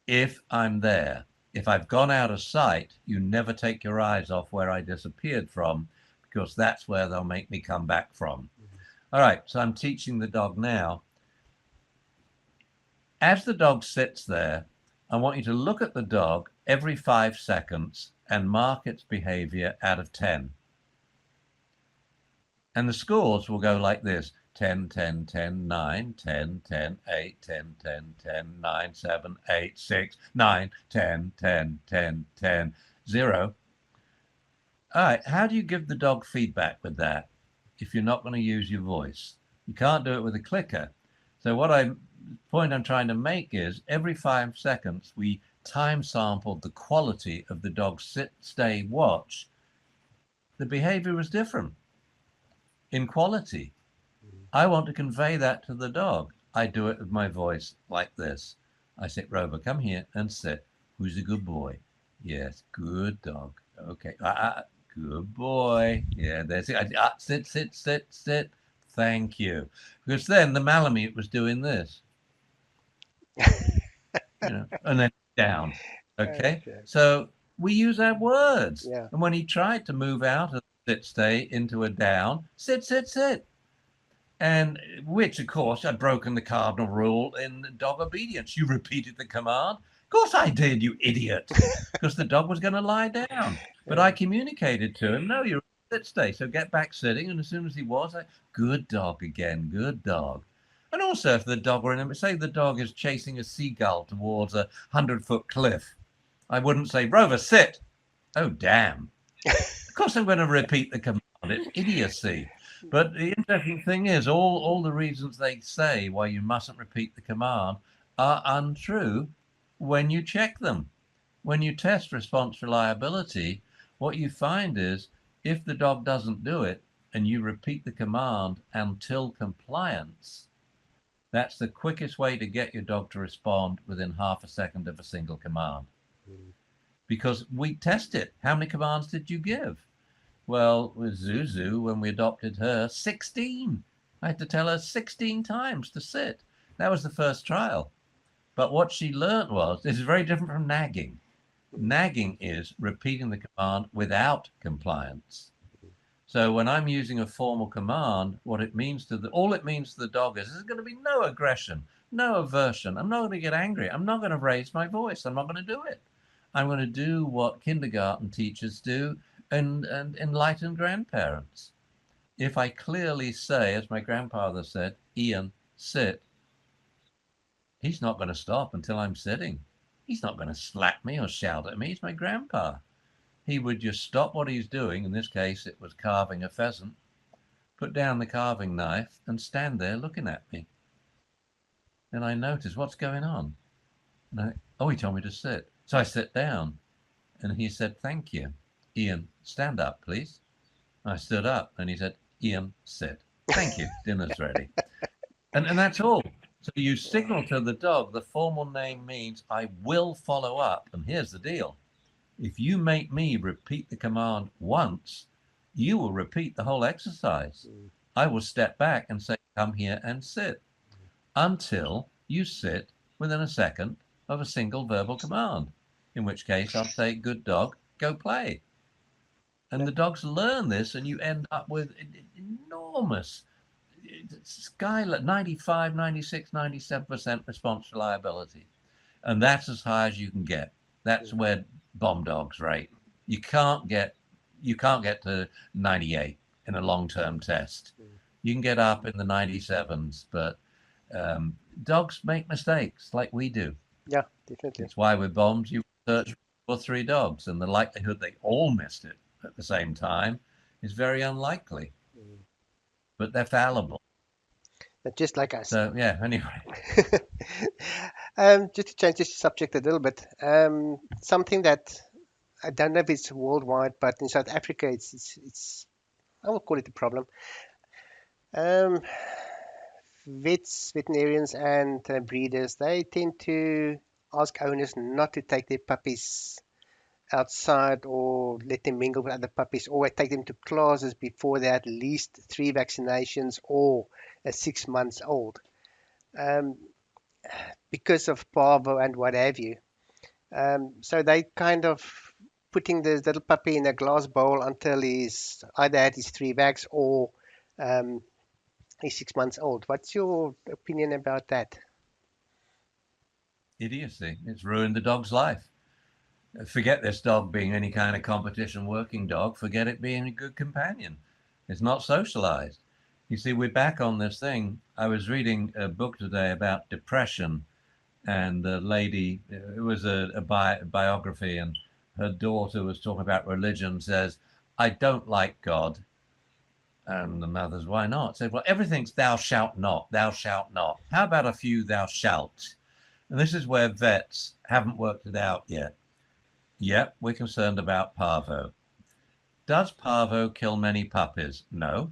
B: if I'm there. If I've gone out of sight, you never take your eyes off where I disappeared from because that's where they'll make me come back from. All right, so I'm teaching the dog now. As the dog sits there, I want you to look at the dog every 5 seconds and mark its behavior out of 10. And the scores will go like this: 10, 10, 10, 9, 10, 10, 8, 10, 10, 10, 9, 7, 8, 6, 9, 10, 10, 10, 10, 0. All right, how do you give the dog feedback with that if you're not going to use your voice? You can't do it with a clicker. So point I'm trying to make is every 5 seconds we time sampled the quality of the dog's sit, stay, watch. The behavior was different in quality. I want to convey that to the dog. I do it with my voice like this. I say, Rover, come here and sit. Who's a good boy? Yes, good dog. Okay. Good boy. Yeah, there's it. Sit, sit, sit, sit. Thank you. Because then the Malamute was doing this, and then down. Okay.
A: Okay.
B: So we use our words.
A: Yeah.
B: And when he tried to move out of sit, stay into a down, sit, sit, sit. And which, of course, had broken the cardinal rule in dog obedience. You repeated the command. Of course I did, you idiot, because the dog was going to lie down. But I
A: Yeah.
B: communicated to him, no, you're sit stay, so get back sitting. And as soon as he was, good dog again, good dog. And also, if the dog were in, say the dog is chasing a seagull towards a 100-foot cliff, I wouldn't say, Rover, sit. Oh, damn. Of course, I'm going to repeat the command. It's idiocy. But the interesting thing is, all the reasons they say why you mustn't repeat the command are untrue when you check them. When you test response reliability, what you find is if the dog doesn't do it and you repeat the command until compliance, that's the quickest way to get your dog to respond within half a second of a single command.
A: Mm.
B: Because we test it. How many commands did you give? Well, with Zuzu, when we adopted her, 16. I had to tell her 16 times to sit. That was the first trial. But what she learned was this is very different from nagging.
A: Mm.
B: Nagging is repeating the command without compliance. So when I'm using a formal command, what it means to all it means to the dog is there's going to be no aggression, no aversion. I'm not going to get angry. I'm not going to raise my voice. I'm not going to do it. I'm going to do what kindergarten teachers do and enlighten grandparents. If I clearly say, as my grandfather said, Ian, sit, he's not going to stop until I'm sitting. He's not going to slap me or shout at me. He's my grandpa. He would just stop what he's doing. In this case, it was carving a pheasant, put down the carving knife, and stand there looking at me. And I noticed, what's going on? And oh, he told me to sit. So I sit down. And he said, thank you. Ian, stand up, please. I stood up and he said, Ian, sit. Thank you. Dinner's ready. And that's all. So you signal to the dog. The formal name means I will follow up. And here's the deal. If you make me repeat the command once, you will repeat the whole exercise.
A: Mm.
B: I will step back and say, come here and sit until you sit within a second of a single verbal command, in which case I'll say, good dog, go play. And
A: Yeah.
B: the dogs learn this, and you end up with enormous skyline 95, 96, 97% response reliability. And that's as high as you can get. That's
A: Mm.
B: where bomb dogs rate. You can't get you can't get to 98 in a long-term test.
A: Mm.
B: You can get up in the 97s, but dogs make mistakes like we do.
A: Yeah, definitely.
B: It's why with bombs you search for three dogs, and the likelihood they all missed it at the same time is very unlikely.
A: Mm.
B: But they're fallible.
A: But just like us.
B: So yeah. Anyway,
A: Just to change the subject a little bit, something that I don't know if it's worldwide, but in South Africa, it's I will call it a problem. Um, veterinarians, and breeders, they tend to ask owners not to take their puppies outside or let them mingle with other puppies, or take them to classes before they're at least 3 vaccinations or 6 months old, um, because of parvo and what have you. So they kind of putting the little puppy in a glass bowl until he's either had his 3 vax or um, he's 6 months old. What's your opinion about that?
B: idiocy. It's ruined the dog's life. Forget this dog being any kind of competition working dog. Forget it being a good companion. It's not socialized. You see, we're back on this thing. I was reading a book today about depression, and the lady, it was a biography, and her daughter was talking about religion, says, I don't like God. And the mother's, why not? Said, well, everything's thou shalt not, thou shalt not. How about a few thou shalt? And this is where vets haven't worked it out yet. Yep, we're concerned about parvo. Does parvo kill many puppies? No.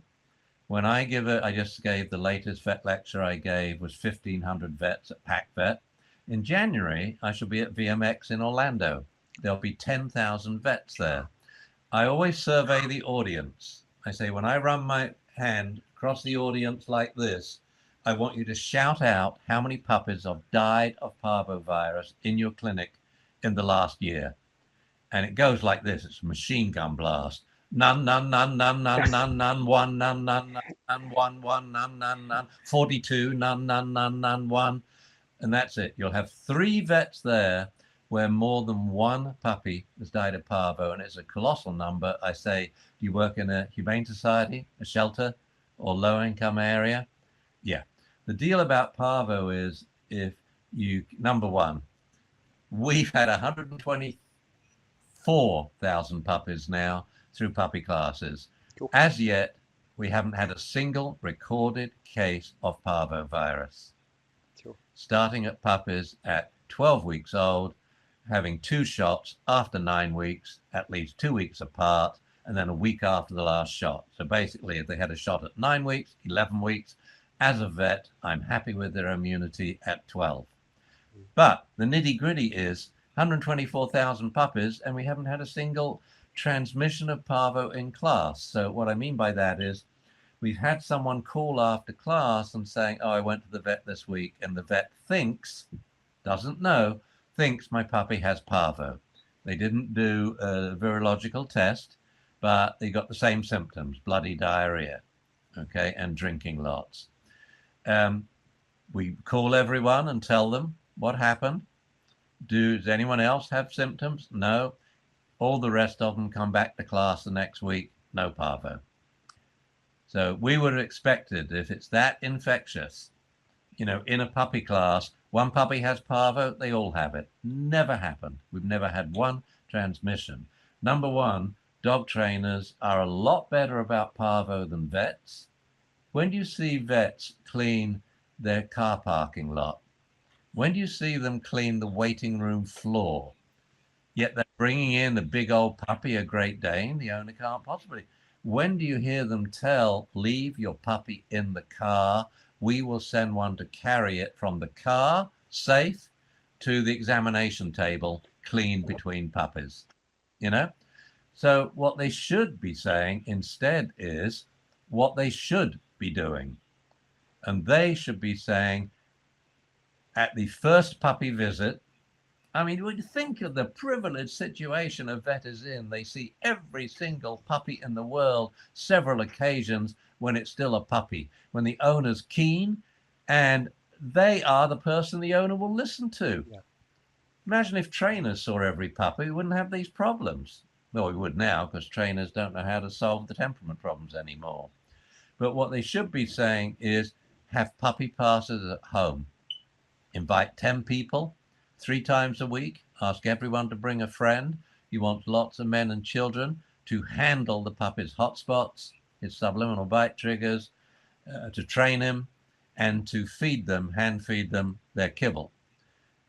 B: When I give it, I just gave the latest vet lecture I gave was 1,500 vets at Pack Vet. In January, I shall be at VMX in Orlando. There'll be 10,000 vets there. I always survey the audience. I say, when I run my hand across the audience like this, I want you to shout out how many puppies have died of parvovirus in your clinic in the last year. And it goes like this. It's a machine gun blast. None, none, none, none, none, none, none, one, none, none, none, one, none, none, none, 42, none, none, none, none, one. And that's it. You'll have 3 vets there where more than one puppy has died of parvo, and it's a colossal number. I say, do you work in a humane society, a shelter, or low income area? Yeah. The deal about parvo is if you, number one, we've had 124,000 puppies now through puppy classes.
A: Cool.
B: As yet, we haven't had a single recorded case of parvovirus.
A: Sure.
B: Starting at puppies at 12 weeks old, having 2 shots after 9 weeks, at least 2 weeks apart, and then a week after the last shot. So basically, if they had a shot at 9 weeks, 11 weeks, as a vet, I'm happy with their immunity at 12. But the nitty gritty is 124,000 puppies, and we haven't had a single transmission of parvo in class. So what I mean by that is we've had someone call after class and saying, oh, I went to the vet this week, and the vet thinks, doesn't know, thinks my puppy has parvo. They didn't do a virological test, but they got the same symptoms, bloody diarrhea, okay, and drinking lots. We call everyone and tell them what happened. Does anyone else have symptoms? No. All the rest of them come back to class the next week, no parvo. So we would have expected, if it's that infectious, in a puppy class, one puppy has parvo, they all have it. Never happened. We've never had one transmission. Number one, dog trainers are a lot better about parvo than vets. When do you see vets clean their car parking lot? When do you see them clean the waiting room floor? Yet they're bringing in a big old puppy, a Great Dane. The owner can't possibly. When do you hear them tell, leave your puppy in the car? We will send one to carry it from the car, safe, to the examination table, clean between puppies. You know? So what they should be saying instead is what they should be doing. And they should be saying, at the first puppy visit, I mean, when you think of the privileged situation a vet is in, they see every single puppy in the world, several occasions when it's still a puppy, when the owner's keen and they are the person the owner will listen to.
A: Yeah.
B: Imagine if trainers saw every puppy, we wouldn't have these problems. Well, we would now because trainers don't know how to solve the temperament problems anymore. But what they should be saying is have puppy passes at home. Invite 10 people 3 times a week. Ask everyone to bring a friend. You want lots of men and children to handle the puppy's hotspots, his subliminal bite triggers, to train him, and to feed them, hand feed them their kibble.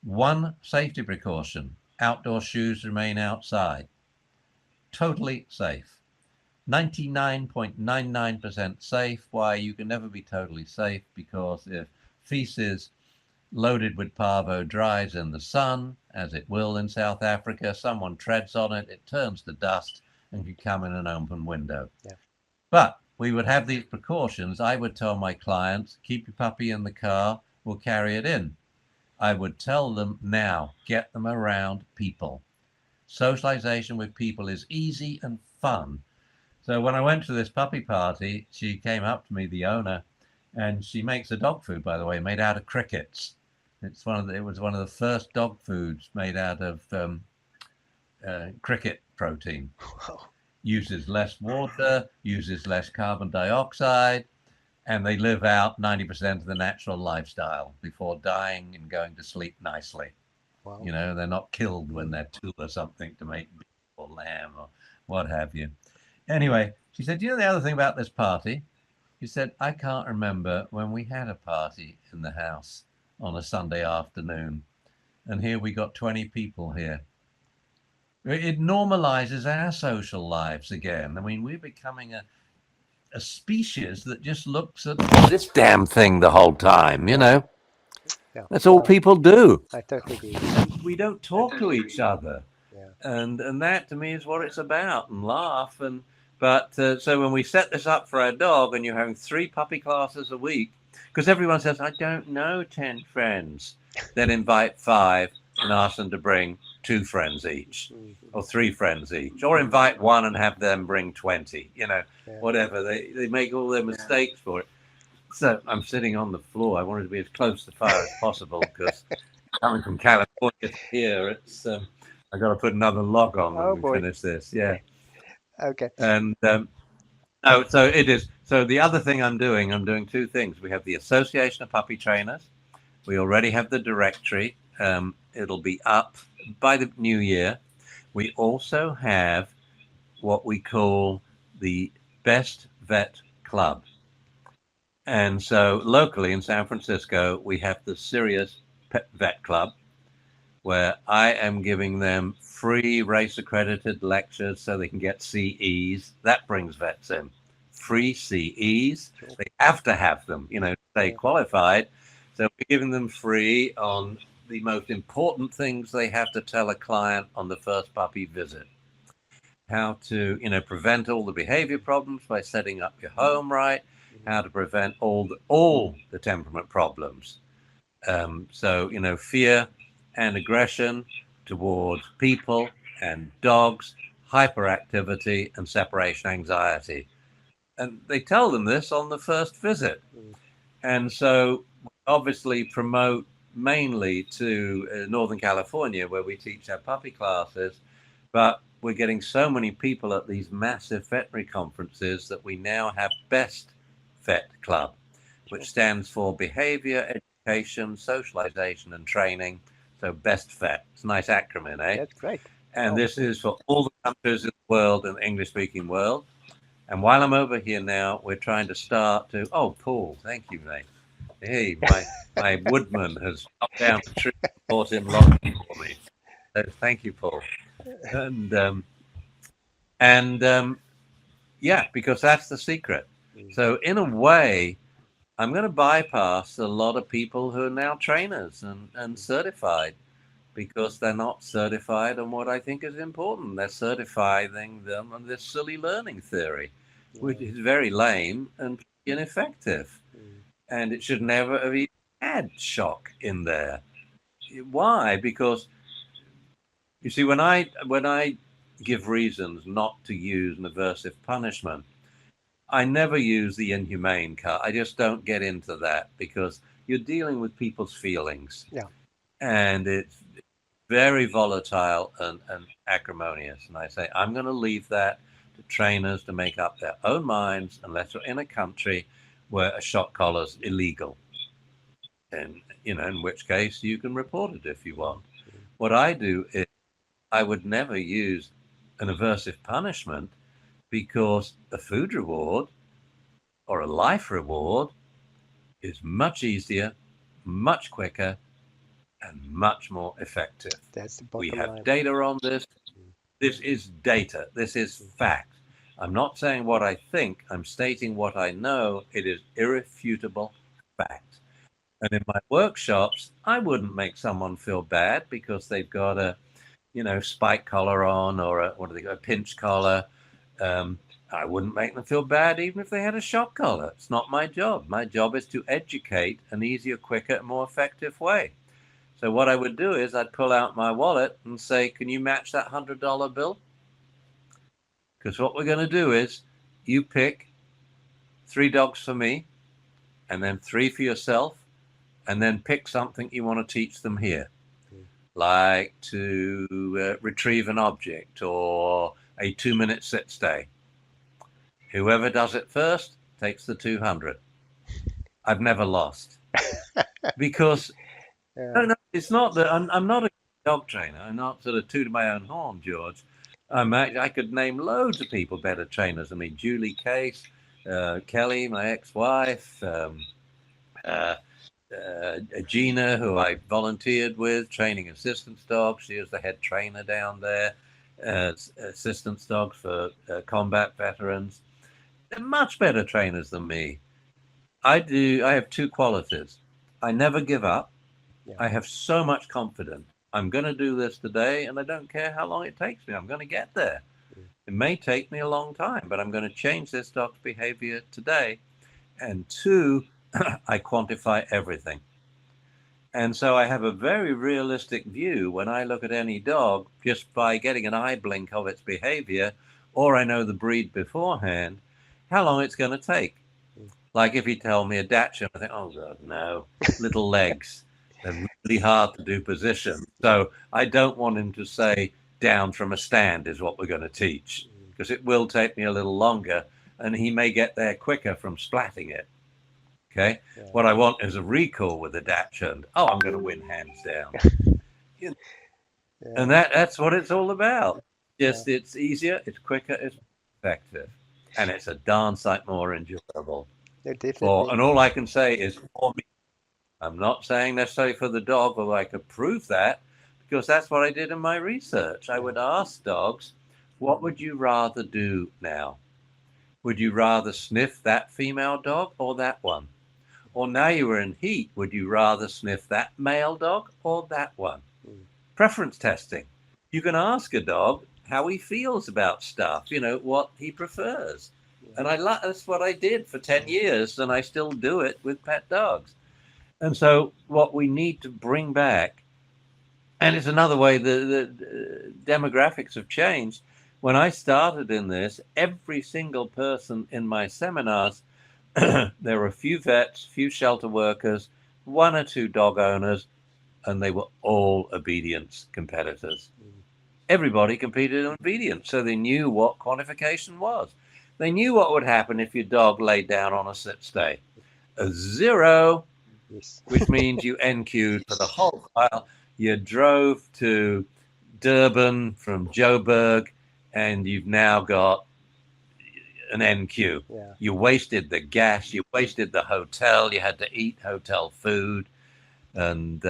B: One safety precaution: outdoor shoes remain outside. Totally safe. 99.99% safe. Why? You can never be totally safe because if feces loaded with parvo dries in the sun, as it will in South Africa, someone treads on it, it turns to dust and can come in an open window.
A: Yeah.
B: But we would have these precautions. I would tell my clients, keep your puppy in the car, we'll carry it in. I would tell them now, get them around people. Socialization with people is easy and fun. So when I went to this puppy party, she came up to me, the owner, and she makes a dog food, by the way, made out of crickets. It was one of the first dog foods made out of cricket protein.
A: Wow.
B: Uses less water, uses less carbon dioxide, and they live out 90% of the natural lifestyle before dying and going to sleep nicely.
A: Wow.
B: They're not killed when they're two or something to make beef or lamb or what have you. Anyway, she said, the other thing about this party? She said, I can't remember when we had a party in the house on a Sunday afternoon. And here we got 20 people here. It normalizes our social lives again. I mean, we're becoming a species that just looks at this damn thing the whole time,
A: Yeah. Yeah.
B: That's all people do.
A: I totally agree.
B: We don't talk to each other.
A: Yeah.
B: And that to me is what it's about, and laugh. But so when we set this up for our dog and you're having 3 puppy classes a week, because everyone says, I don't know 10 friends, then invite 5 and ask them to bring 2 friends each or 3 friends each, or invite 1 and have them bring 20,
A: Yeah.
B: whatever. They make all their mistakes for it. So I'm sitting on the floor. I wanted to be as close to the fire as possible because coming from California to here, it's I got to put another log on when
A: Oh
B: we
A: boy.
B: finish this. Yeah.
A: Okay.
B: And oh, so it is. So the other thing I'm doing 2 things. We have the Association of Puppy Trainers. We already have the directory. It'll be up by the new year. We also have what we call the Best Vet Club. And so locally in San Francisco, we have the Sirius Pet Vet Club, where I am giving them free race accredited lectures so they can get CEs. That brings vets in. Free CEs.
A: Sure.
B: They have to have them, stay qualified. So we're giving them free on the most important things they have to tell a client on the first puppy visit. How to, prevent all the behavior problems by setting up your home right. How to prevent all the temperament problems. So, fear and aggression towards people and dogs, hyperactivity and separation anxiety. And they tell them this on the first visit. And so we obviously promote mainly to Northern California, where we teach our puppy classes. But we're getting so many people at these massive veterinary conferences that we now have Best Vet Club, which
A: Sure.
B: stands for Behavior, Education, Socialization, and Training. So Best Vet. It's a nice acronym, eh?
A: That's great.
B: And
A: Wow.
B: this is for all the countries in the world, in the English speaking world. And while I'm over here now, we're trying to start to. Oh, Paul, thank you, mate. Hey, my woodman has chopped down the tree and brought him logging for me. So thank you, Paul. And and yeah, because that's the secret.
A: Mm,
B: So in a way, I'm going to bypass a lot of people who are now trainers and
A: mm,
B: certified because they're not certified on what I think is important. They're certifying them on this silly learning theory, which
A: yeah.
B: is very lame and ineffective.
A: Mm,
B: And it should never have even had shock in there. Why? Because you see, when I give reasons not to use an aversive punishment, I never use the inhumane card. I just don't get into that because you're dealing with people's feelings,
A: yeah.
B: and it's very volatile and acrimonious. And I say, I'm going to leave that to trainers to make up their own minds unless we're in a country where a shot collar's illegal. And, in which case you can report it if you
A: Mm,
B: want.
A: mm,
B: What I do is I would never use an aversive punishment because a food reward or a life reward is much easier, much quicker, and much more effective.
A: that's the
B: We
A: bottom
B: have
A: line.
B: data on this.
A: Mm,
B: This is data. This is
A: mm,
B: fact. I'm not saying what I think, I'm stating what I know. It is irrefutable fact. And in my workshops, I wouldn't make someone feel bad because they've got a, spike collar on or what do they got, a pinch collar. Um, I wouldn't make them feel bad even if they had a shock collar. It's not my job. My job is to educate an easier, quicker, more effective way. So what I would do is I'd pull out my wallet and say, "Can you match that $100 bill?" Because what we're going to do is you pick 3 dogs for me, and then 3 for yourself, and then pick something you want to teach them here,
A: mm,
B: like to retrieve an object or a 2-minute sit stay. Whoever does it first takes the 200. I've never lost because
A: yeah.
B: no, it's not that I'm not a dog trainer. I'm not sort of tooting my own horn, George. I could name loads of people better trainers. I mean, Julie Case, Kelly, my ex-wife, uh, Gina, who I volunteered with, training assistance dogs. She was the head trainer down there. Assistance dogs for combat veterans. They're much better trainers than me. I do. I have two qualities. I never give up.
A: Yeah.
B: I have so much confidence. I'm going to do this today, and I don't care how long it takes me. I'm going to get there.
A: Mm,
B: It may take me a long time, but I'm going to change this dog's behavior today. And two, I quantify everything. And so I have a very realistic view when I look at any dog just by getting an eye blink of its behavior, or I know the breed beforehand, how long it's going to take.
A: mm,
B: Like if you tell me a Dachshund, I think, oh God, no, little legs. They're really hard to do position.
A: yeah.
B: So I don't want him to say down from a stand is what we're going to teach
A: Mm,
B: because it will take me a little longer and he may get there quicker from splatting it. Okay.
A: yeah.
B: What I want is a recall with a Dachshund. Oh, I'm going to win hands down. And
A: Yeah.
B: that's what it's all about.
A: Yeah.
B: Just it's easier, it's quicker, it's effective, and it's a darn sight more enjoyable.
A: No,
B: For
A: definitely.
B: and all I can say is for me. I'm not saying necessarily for the dog, although I could prove that because that's what I did in my research. I
A: Yeah.
B: would ask dogs, what would you rather do now? Would you rather sniff that female dog or that one? Or now you were in heat, would you rather sniff that male dog or that one?
A: Mm,
B: Preference testing. You can ask a dog how he feels about stuff, what he prefers.
A: yeah.
B: And that's what I did for 10
A: Mm,
B: years, and I still do it with pet dogs. And so, what we need to bring back, and it's another way the demographics have changed. When I started in this, every single person in my seminars, there were a few vets, few shelter workers, one or two dog owners, and they were all obedience competitors.
A: mm,
B: Everybody competed in obedience, so they knew what quantification was. They knew what would happen if your dog laid down on a sit stay. A zero,
A: yes.
B: which means you NQ'd for the whole file. You drove to Durban from Joburg, and you've now got an NQ.
A: Yeah.
B: You wasted the gas, you wasted the hotel, you had to eat hotel food. And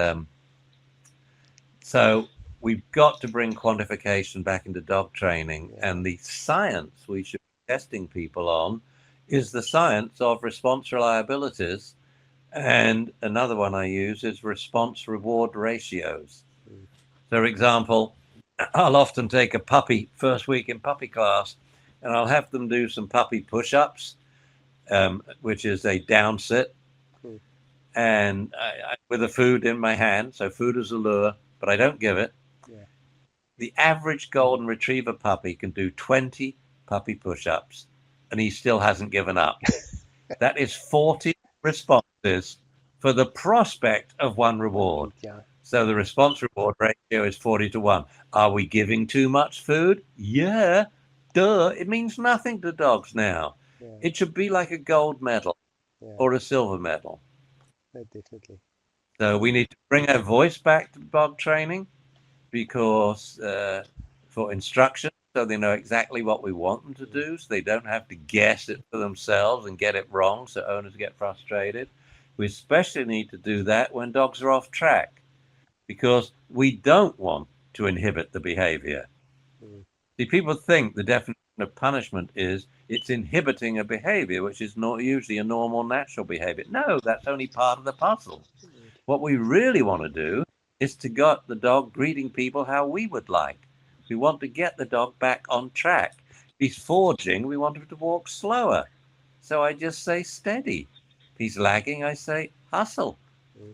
B: so we've got to bring quantification back into dog training.
A: Yeah.
B: And the science we should be testing people on is the science of response reliabilities. And another one I use is response reward ratios.
A: Mm,
B: So, for example, I'll often take a puppy first week in puppy class and I'll have them do some puppy push ups, which is a down sit,
A: mm,
B: and with the food in my hand. So, food is a lure, but I don't give it.
A: yeah.
B: The average golden retriever puppy can do 20 puppy push ups and he still hasn't given up. That is 40 responses for the prospect of one
A: One
B: reward.
A: treat. Yeah.
B: So the response reward ratio is 40 to 1. Are we giving too much food? Yeah. Duh. It means nothing to dogs now.
A: Yeah.
B: It should be like a gold medal
A: Yeah.
B: or a silver medal.
A: No, definitely.
B: So we need to bring our voice back to dog training because for instruction, so they know exactly what we want them to
A: Mm,
B: do, so they don't have to guess it for themselves and get it wrong, so owners get frustrated. We especially need to do that when dogs are off track because we don't want to inhibit the behavior.
A: mm,
B: See, people think the definition of punishment is it's inhibiting a behavior, which is not usually a normal, natural behavior. No, that's only part of the puzzle.
A: mm,
B: What we really want to do is to get the dog greeting people how we would like. We want to get the dog back on track. If he's forging, we want him to walk slower. So I just say steady. If he's lagging, I say hustle.
A: mm.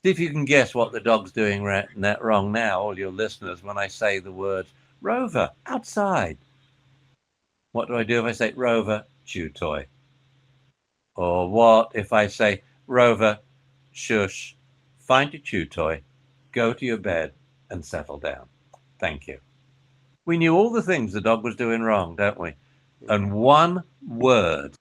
B: See if you can guess what the dog's doing wrong now, all your listeners, when I say the words Rover, outside. What do I do if I say Rover, chew toy? Or what if I say Rover, shush, find your chew toy, go to your bed and settle down? Thank you. We knew all the things the dog was doing wrong, don't we?
A: Mm,
B: And one word,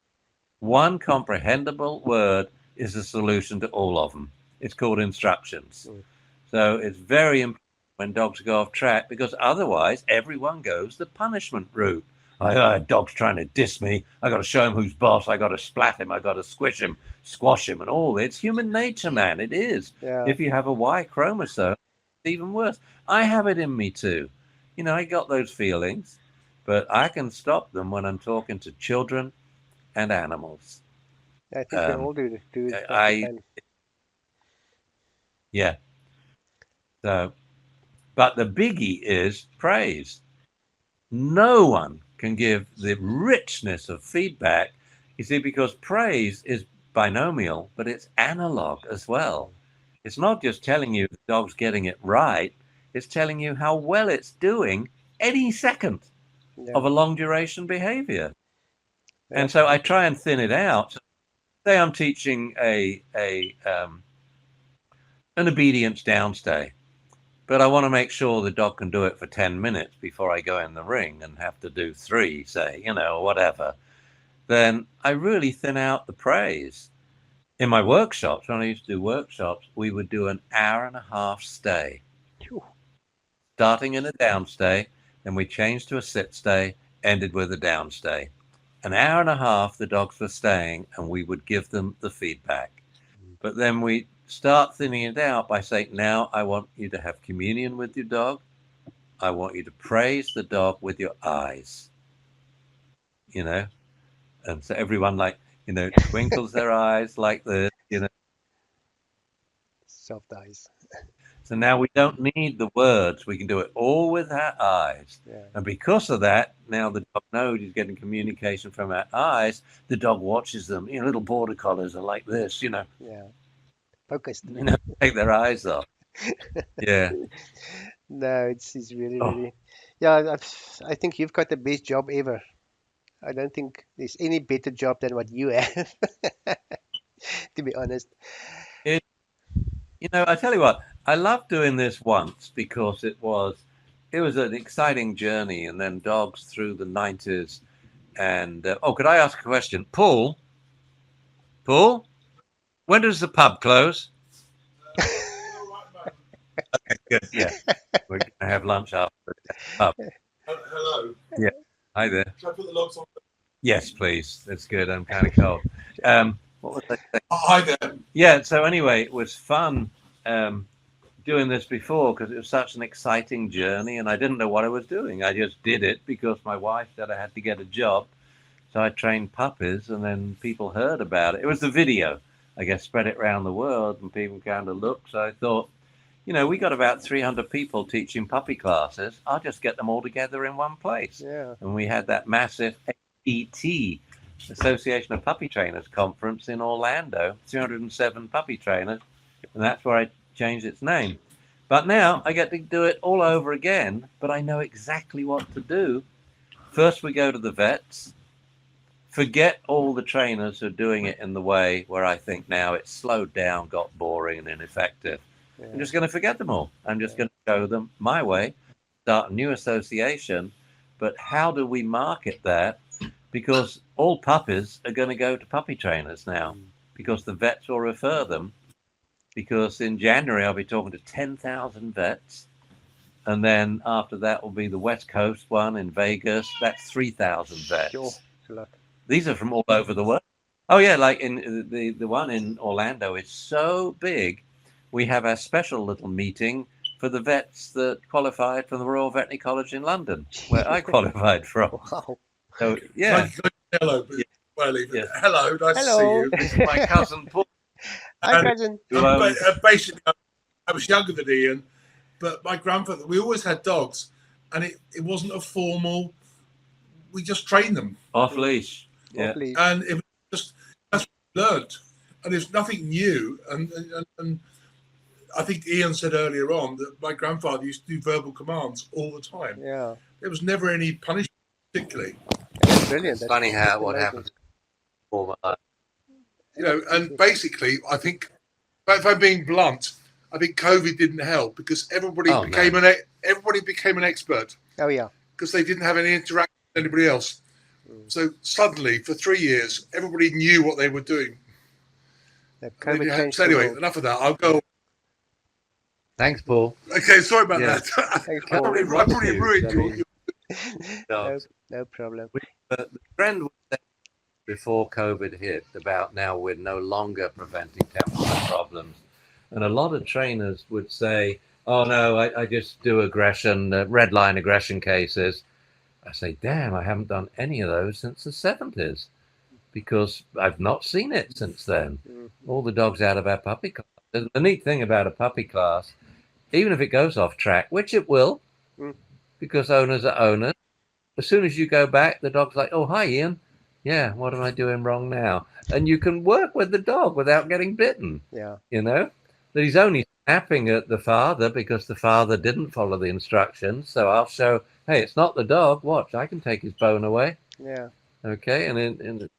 B: one comprehensible word is the solution to all of them. It's called instructions.
A: mm.
B: So it's very important when dogs go off track because otherwise everyone goes the punishment route. Dog's trying to diss me. I got to show him who's boss. I got to splat him. I got to squish him, squash him, and all. It's human nature, man. It is.
A: Yeah.
B: If you have a Y chromosome, it's even worse. I have it in me too. I got those feelings, but I can stop them when I'm talking to children and animals.
A: I think we
B: Um,
A: all do what we
B: I
A: can.
B: yeah. So, but the biggie is praise. No one can give the richness of feedback, you see, because praise is binomial, but it's analog as well.
A: Mm,
B: It's not just telling you the dog's getting it right, it's telling you how well it's doing any second
A: yeah.
B: of a long duration behavior. And so I
A: Absolutely.
B: try and thin it out. Say I'm teaching an obedience downstay, but I want to make sure the dog can do it for 10 minutes before I go in the ring and have to do three, say, or whatever. Then I really thin out the praise. In my workshops, when I used to do workshops, we would do an hour and a half stay,
A: Phew.
B: starting in a downstay, then we changed to a sit stay, ended with a downstay. An hour and a half, the dogs were staying, and we would give them the feedback.
A: Mm,
B: But then we start thinning it out by saying, now I want you to have communion with your dog. I want you to praise the dog with your eyes, you know, and so everyone twinkles their eyes like this.
A: soft eyes.
B: So now we don't need the words. We can do it all with our eyes.
A: Yeah.
B: And because of that, now the dog knows he's getting communication from our eyes. The dog watches them. Little border collies are like this,
A: Yeah. Focused.
B: take their eyes off. Yeah.
A: No, it's really,
B: Oh,
A: really. Yeah, I think you've got the best job ever. I don't think there's any better job than what you have, to be honest.
B: it, I tell you what, I loved doing this once because it was an exciting journey, and then dogs through the 90s. And oh, could I ask a question, Paul? Paul, when does the pub close? Okay, good. Yeah, we're gonna have lunch after the pub. Hello. Yeah. Hi there. Can I put the logs on? Yes, please. That's good. I'm kind of cold. What was I saying? Hi there. Yeah. So anyway, it was fun doing this before because it was such an exciting journey, and I didn't know what I was doing. I just did it because my wife said I had to get a job. So I trained puppies, and then people heard about it. It was the video, I guess, spread it around the world, and people kind of looked. So I thought, we got about 300 people teaching puppy classes. I'll just get them all together in one place.
A: Yeah.
B: And we had that massive APT, Association of Puppy Trainers conference in Orlando, 307 puppy trainers, and that's where I changed its name. But now I get to do it all over again, but I know exactly what to do. First, we go to the vets. Forget all the trainers who are doing it in the way where I think now it's slowed down, got boring and ineffective.
A: Yeah.
B: I'm just going to forget them all. I'm just going to show them my way, start a new association. But how do we market that? Because all puppies are going to go to puppy trainers now because the vets will refer them. Because in January, I'll be talking to 10,000 vets. And then after that will be the West Coast one in Vegas. That's 3,000 vets.
A: Sure. It's a lot.
B: These are from all over the world. Oh yeah, like in the one in Orlando is so big. We have a special little meeting for the vets that qualified from the Royal Veterinary College in London, where I qualified from.
A: Wow.
B: So yeah.
C: Hello.
B: Yeah.
C: Well, even
B: Yeah.
C: hello, nice
A: Hello.
C: to see you.
B: This is my cousin Paul.
A: Hi, cousin.
C: Basically, I was younger than Ian, but my grandfather, we always had dogs, and it wasn't a formal. We just trained them
B: Off leash.
A: Yeah.
C: and it was just that's what we learned, and it's nothing new. And I think Ian said earlier on that my grandfather used to do verbal commands all the time.
A: Yeah.
C: There was never any punishment, particularly.
A: That's brilliant.
B: It's funny how what
A: amazing.
B: happens.
C: And basically, I think, if I'm being blunt, I think COVID didn't help because everybody became an expert.
A: Oh yeah.
C: Because they didn't have any interaction with anybody else. So suddenly, for 3 years, everybody knew what they were doing. So anyway, enough of that. I'll go.
B: Thanks, Paul.
C: Okay, sorry about that.
A: Thanks,
C: I
A: Paul.
C: probably ruined you.
A: No problem.
B: The trend was there before COVID hit about now we're no longer preventing temperament problems. And a lot of trainers would say, oh no, I just do aggression, red line aggression cases. I say, damn, I haven't done any of those since the 70s because I've not seen it since then. All the dogs out of our puppy class. And the neat thing about a puppy class, even if it goes off track, which it will, because owners are owners, as soon as you go back, the dog's like, oh, hi, Ian. Yeah, what am I doing wrong now? And you can work with the dog without getting bitten.
A: Yeah.
B: That he's only snapping at the father because the father didn't follow the instructions. So I'll show, hey, it's not the dog. Watch, I can take his bone away.
A: Yeah.
B: Okay, and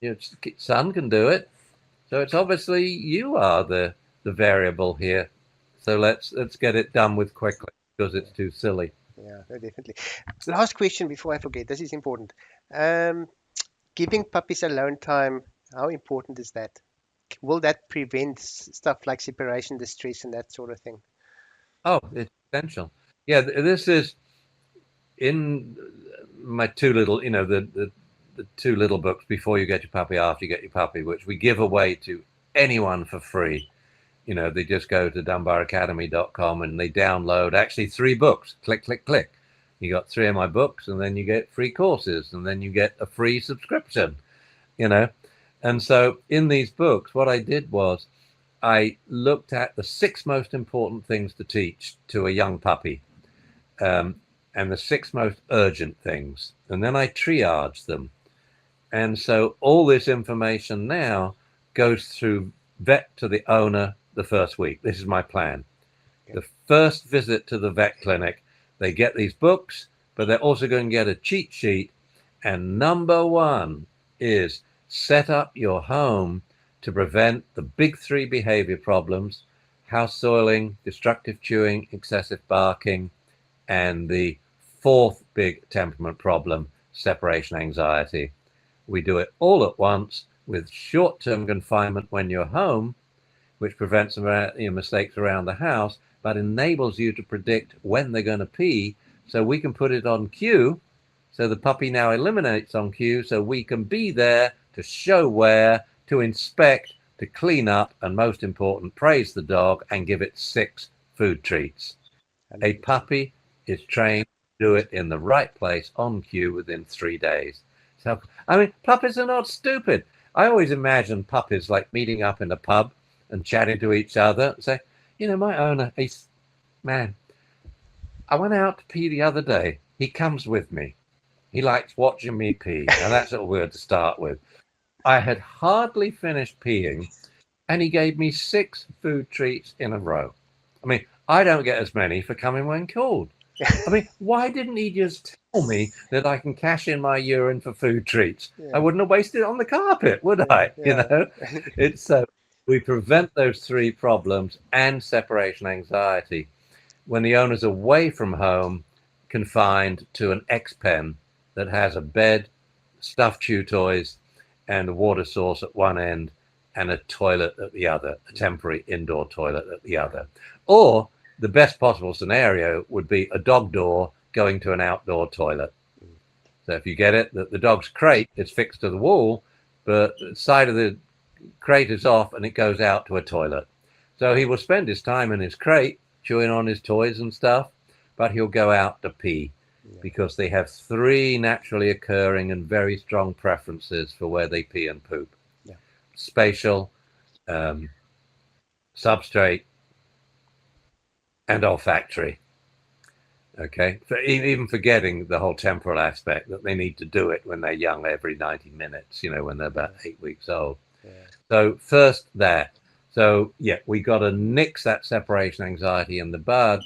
B: your son can do it. So it's obviously you are the variable here. So let's get it done with quickly because it's too silly.
A: Yeah, definitely. Last question before I forget. This is important. Giving puppies alone time, how important is that? Will that prevent stuff like separation distress and that sort of thing?
B: Oh, it's essential. Yeah, this is in my two little, the two little books, Before You Get Your Puppy, After You Get Your Puppy, which we give away to anyone for free. They just go to dunbaracademy.com and they download actually 3 books. Click, click, click. You got 3 of my books, and then you get free courses, and then you get a free subscription, And so in these books, what I did was I looked at the 6 most important things to teach to a young puppy, and the 6 most urgent things. And then I triaged them. And so all this information now goes through vet to the owner the first week. This is my plan. The first visit to the vet clinic, they get these books, but they're also going to get a cheat sheet. And number 1 is set up your home to prevent the big 3 behavior problems: house soiling, destructive chewing, excessive barking, and the fourth big temperament problem, separation anxiety. We do it all at once with short-term confinement when you're home, which prevents mistakes around the house, but enables you to predict when they're going to pee, so we can put it on cue. So the puppy now eliminates on cue, so we can be there to show where, to inspect, to clean up, and most important, praise the dog and give it 6 food treats. A
A: 100%.
B: puppy is trained to do it in the right place on cue within 3 days. So, I mean, puppies are not stupid. I always imagine puppies like meeting up in a pub and chatting to each other and say, my owner, man, I went out to pee the other day. He comes with me. He likes watching me pee. Now, that's a word to start with. I had hardly finished peeing, and he gave me 6 food treats in a row. I mean, I don't get as many for coming when called. I mean, why didn't he just tell me that I can cash in my urine for food treats? I
A: Yeah,
B: wouldn't have wasted it on the carpet, would I?
A: yeah,
B: It's we prevent those 3 problems and separation anxiety when the owner's away from home, confined to an X pen that has a bed, stuffed chew toys, and a water source at one end and a toilet at the other, a temporary indoor toilet at the other. Or the best possible scenario would be a dog door going to an outdoor toilet. So if you get it, the dog's crate is fixed to the wall, but the side of the crate is off and it goes out to a toilet. So he will spend his time in his crate chewing on his toys and stuff, but he'll go out to pee
A: yeah,
B: because they have 3 naturally occurring and very strong preferences for where they pee and poop:
A: yeah,
B: spatial, um, substrate, and olfactory. Okay, so even forgetting the whole temporal aspect that they need to do it when they're young every 90 minutes, when they're about 8 weeks old.
A: yeah,
B: So first that. So yeah, we got to nix that separation anxiety in the bud.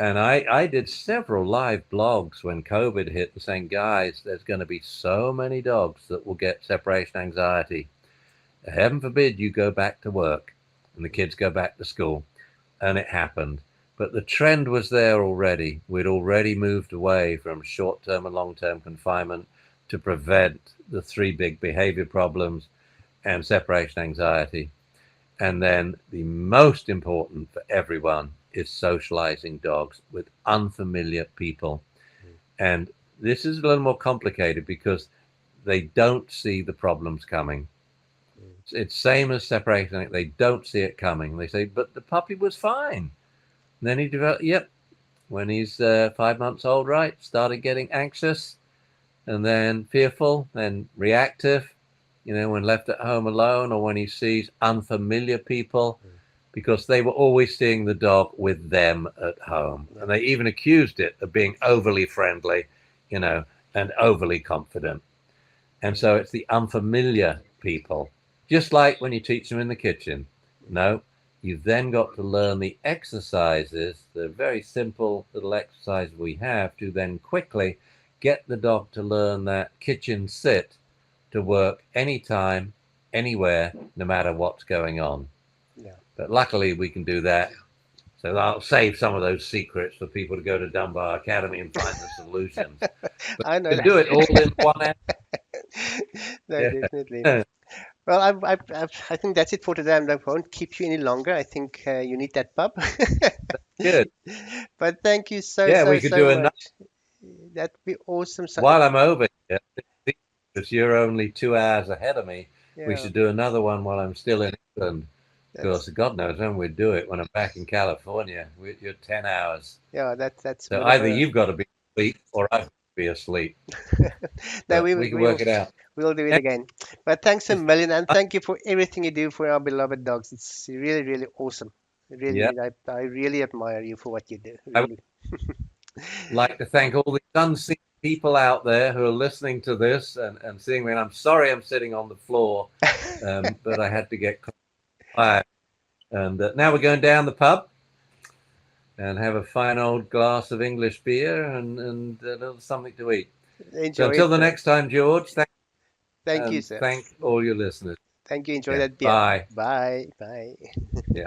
B: And I did several live blogs when COVID hit and saying, guys, there's going to be so many dogs that will get separation anxiety. Heaven forbid you go back to work and the kids go back to school. And it happened. But the trend was there already. We'd already moved away from short-term and long-term confinement to prevent the 3 big behavior problems and separation anxiety. And then the most important for everyone is socializing dogs with unfamiliar people. And this is a little more complicated because they don't see the problems coming. It's same as separation. They don't see it coming. They say, but the puppy was fine. And then he developed, when he's 5 months old, right, started getting anxious and then fearful, then reactive, when left at home alone or when he sees unfamiliar people, because they were always seeing the dog with them at home.
A: yeah,
B: And they even accused it of being overly friendly, and overly confident. And so it's the unfamiliar people, just like when you teach them in the kitchen. No, you've then got to learn the exercises, the very simple little exercises we have to then quickly get the dog to learn that kitchen sit to work anytime, anywhere, no matter what's going on.
A: yeah.
B: But luckily we can do that. So I'll save some of those secrets for people to go to Dunbar Academy and find the solutions. But
A: I know
B: you can do
A: that.
B: it all in one hour.
A: No, definitely.
B: Yeah.
A: Well, I think that's it for today. I won't keep you any longer. I think you need that pub.
B: Good.
A: But thank you so,
B: Yeah,
A: so,
B: we could
A: so
B: do another
A: much. That'd be awesome. So,
B: while I'm over here, because you're only 2 hours ahead of me. We
A: yeah,
B: should do another one while I'm still in England. Because
A: that's
B: God knows when we'd do it when I'm back in California. You're 10 hours.
A: yeah, that's a
B: So
A: bit of
B: either
A: a
B: you've got to be asleep or I've got to be asleep.
A: no.
B: But
A: We
B: we can
A: we'll
B: work it out.
A: we'll do it again. But thanks a
B: It's-
A: million, and thank you for everything you do for our beloved dogs. It's really, really awesome. Really,
B: Yeah.
A: really, I really admire you for what you do.
B: I would
A: Really.
B: like to thank all the unseen people out there who are listening to this and seeing me. And I'm sorry I'm sitting on the floor, but I had to get quiet. And now we're going down the pub and have a fine old glass of English beer and a little something to eat. So
A: Enjoy
B: until
A: it,
B: the
A: sir.
B: next time, George,
A: Thank you,
B: and
A: sir.
B: thank all your listeners.
A: Thank you. Enjoy
B: Yeah.
A: that beer.
B: Bye.
A: Bye. Bye.
B: Yeah.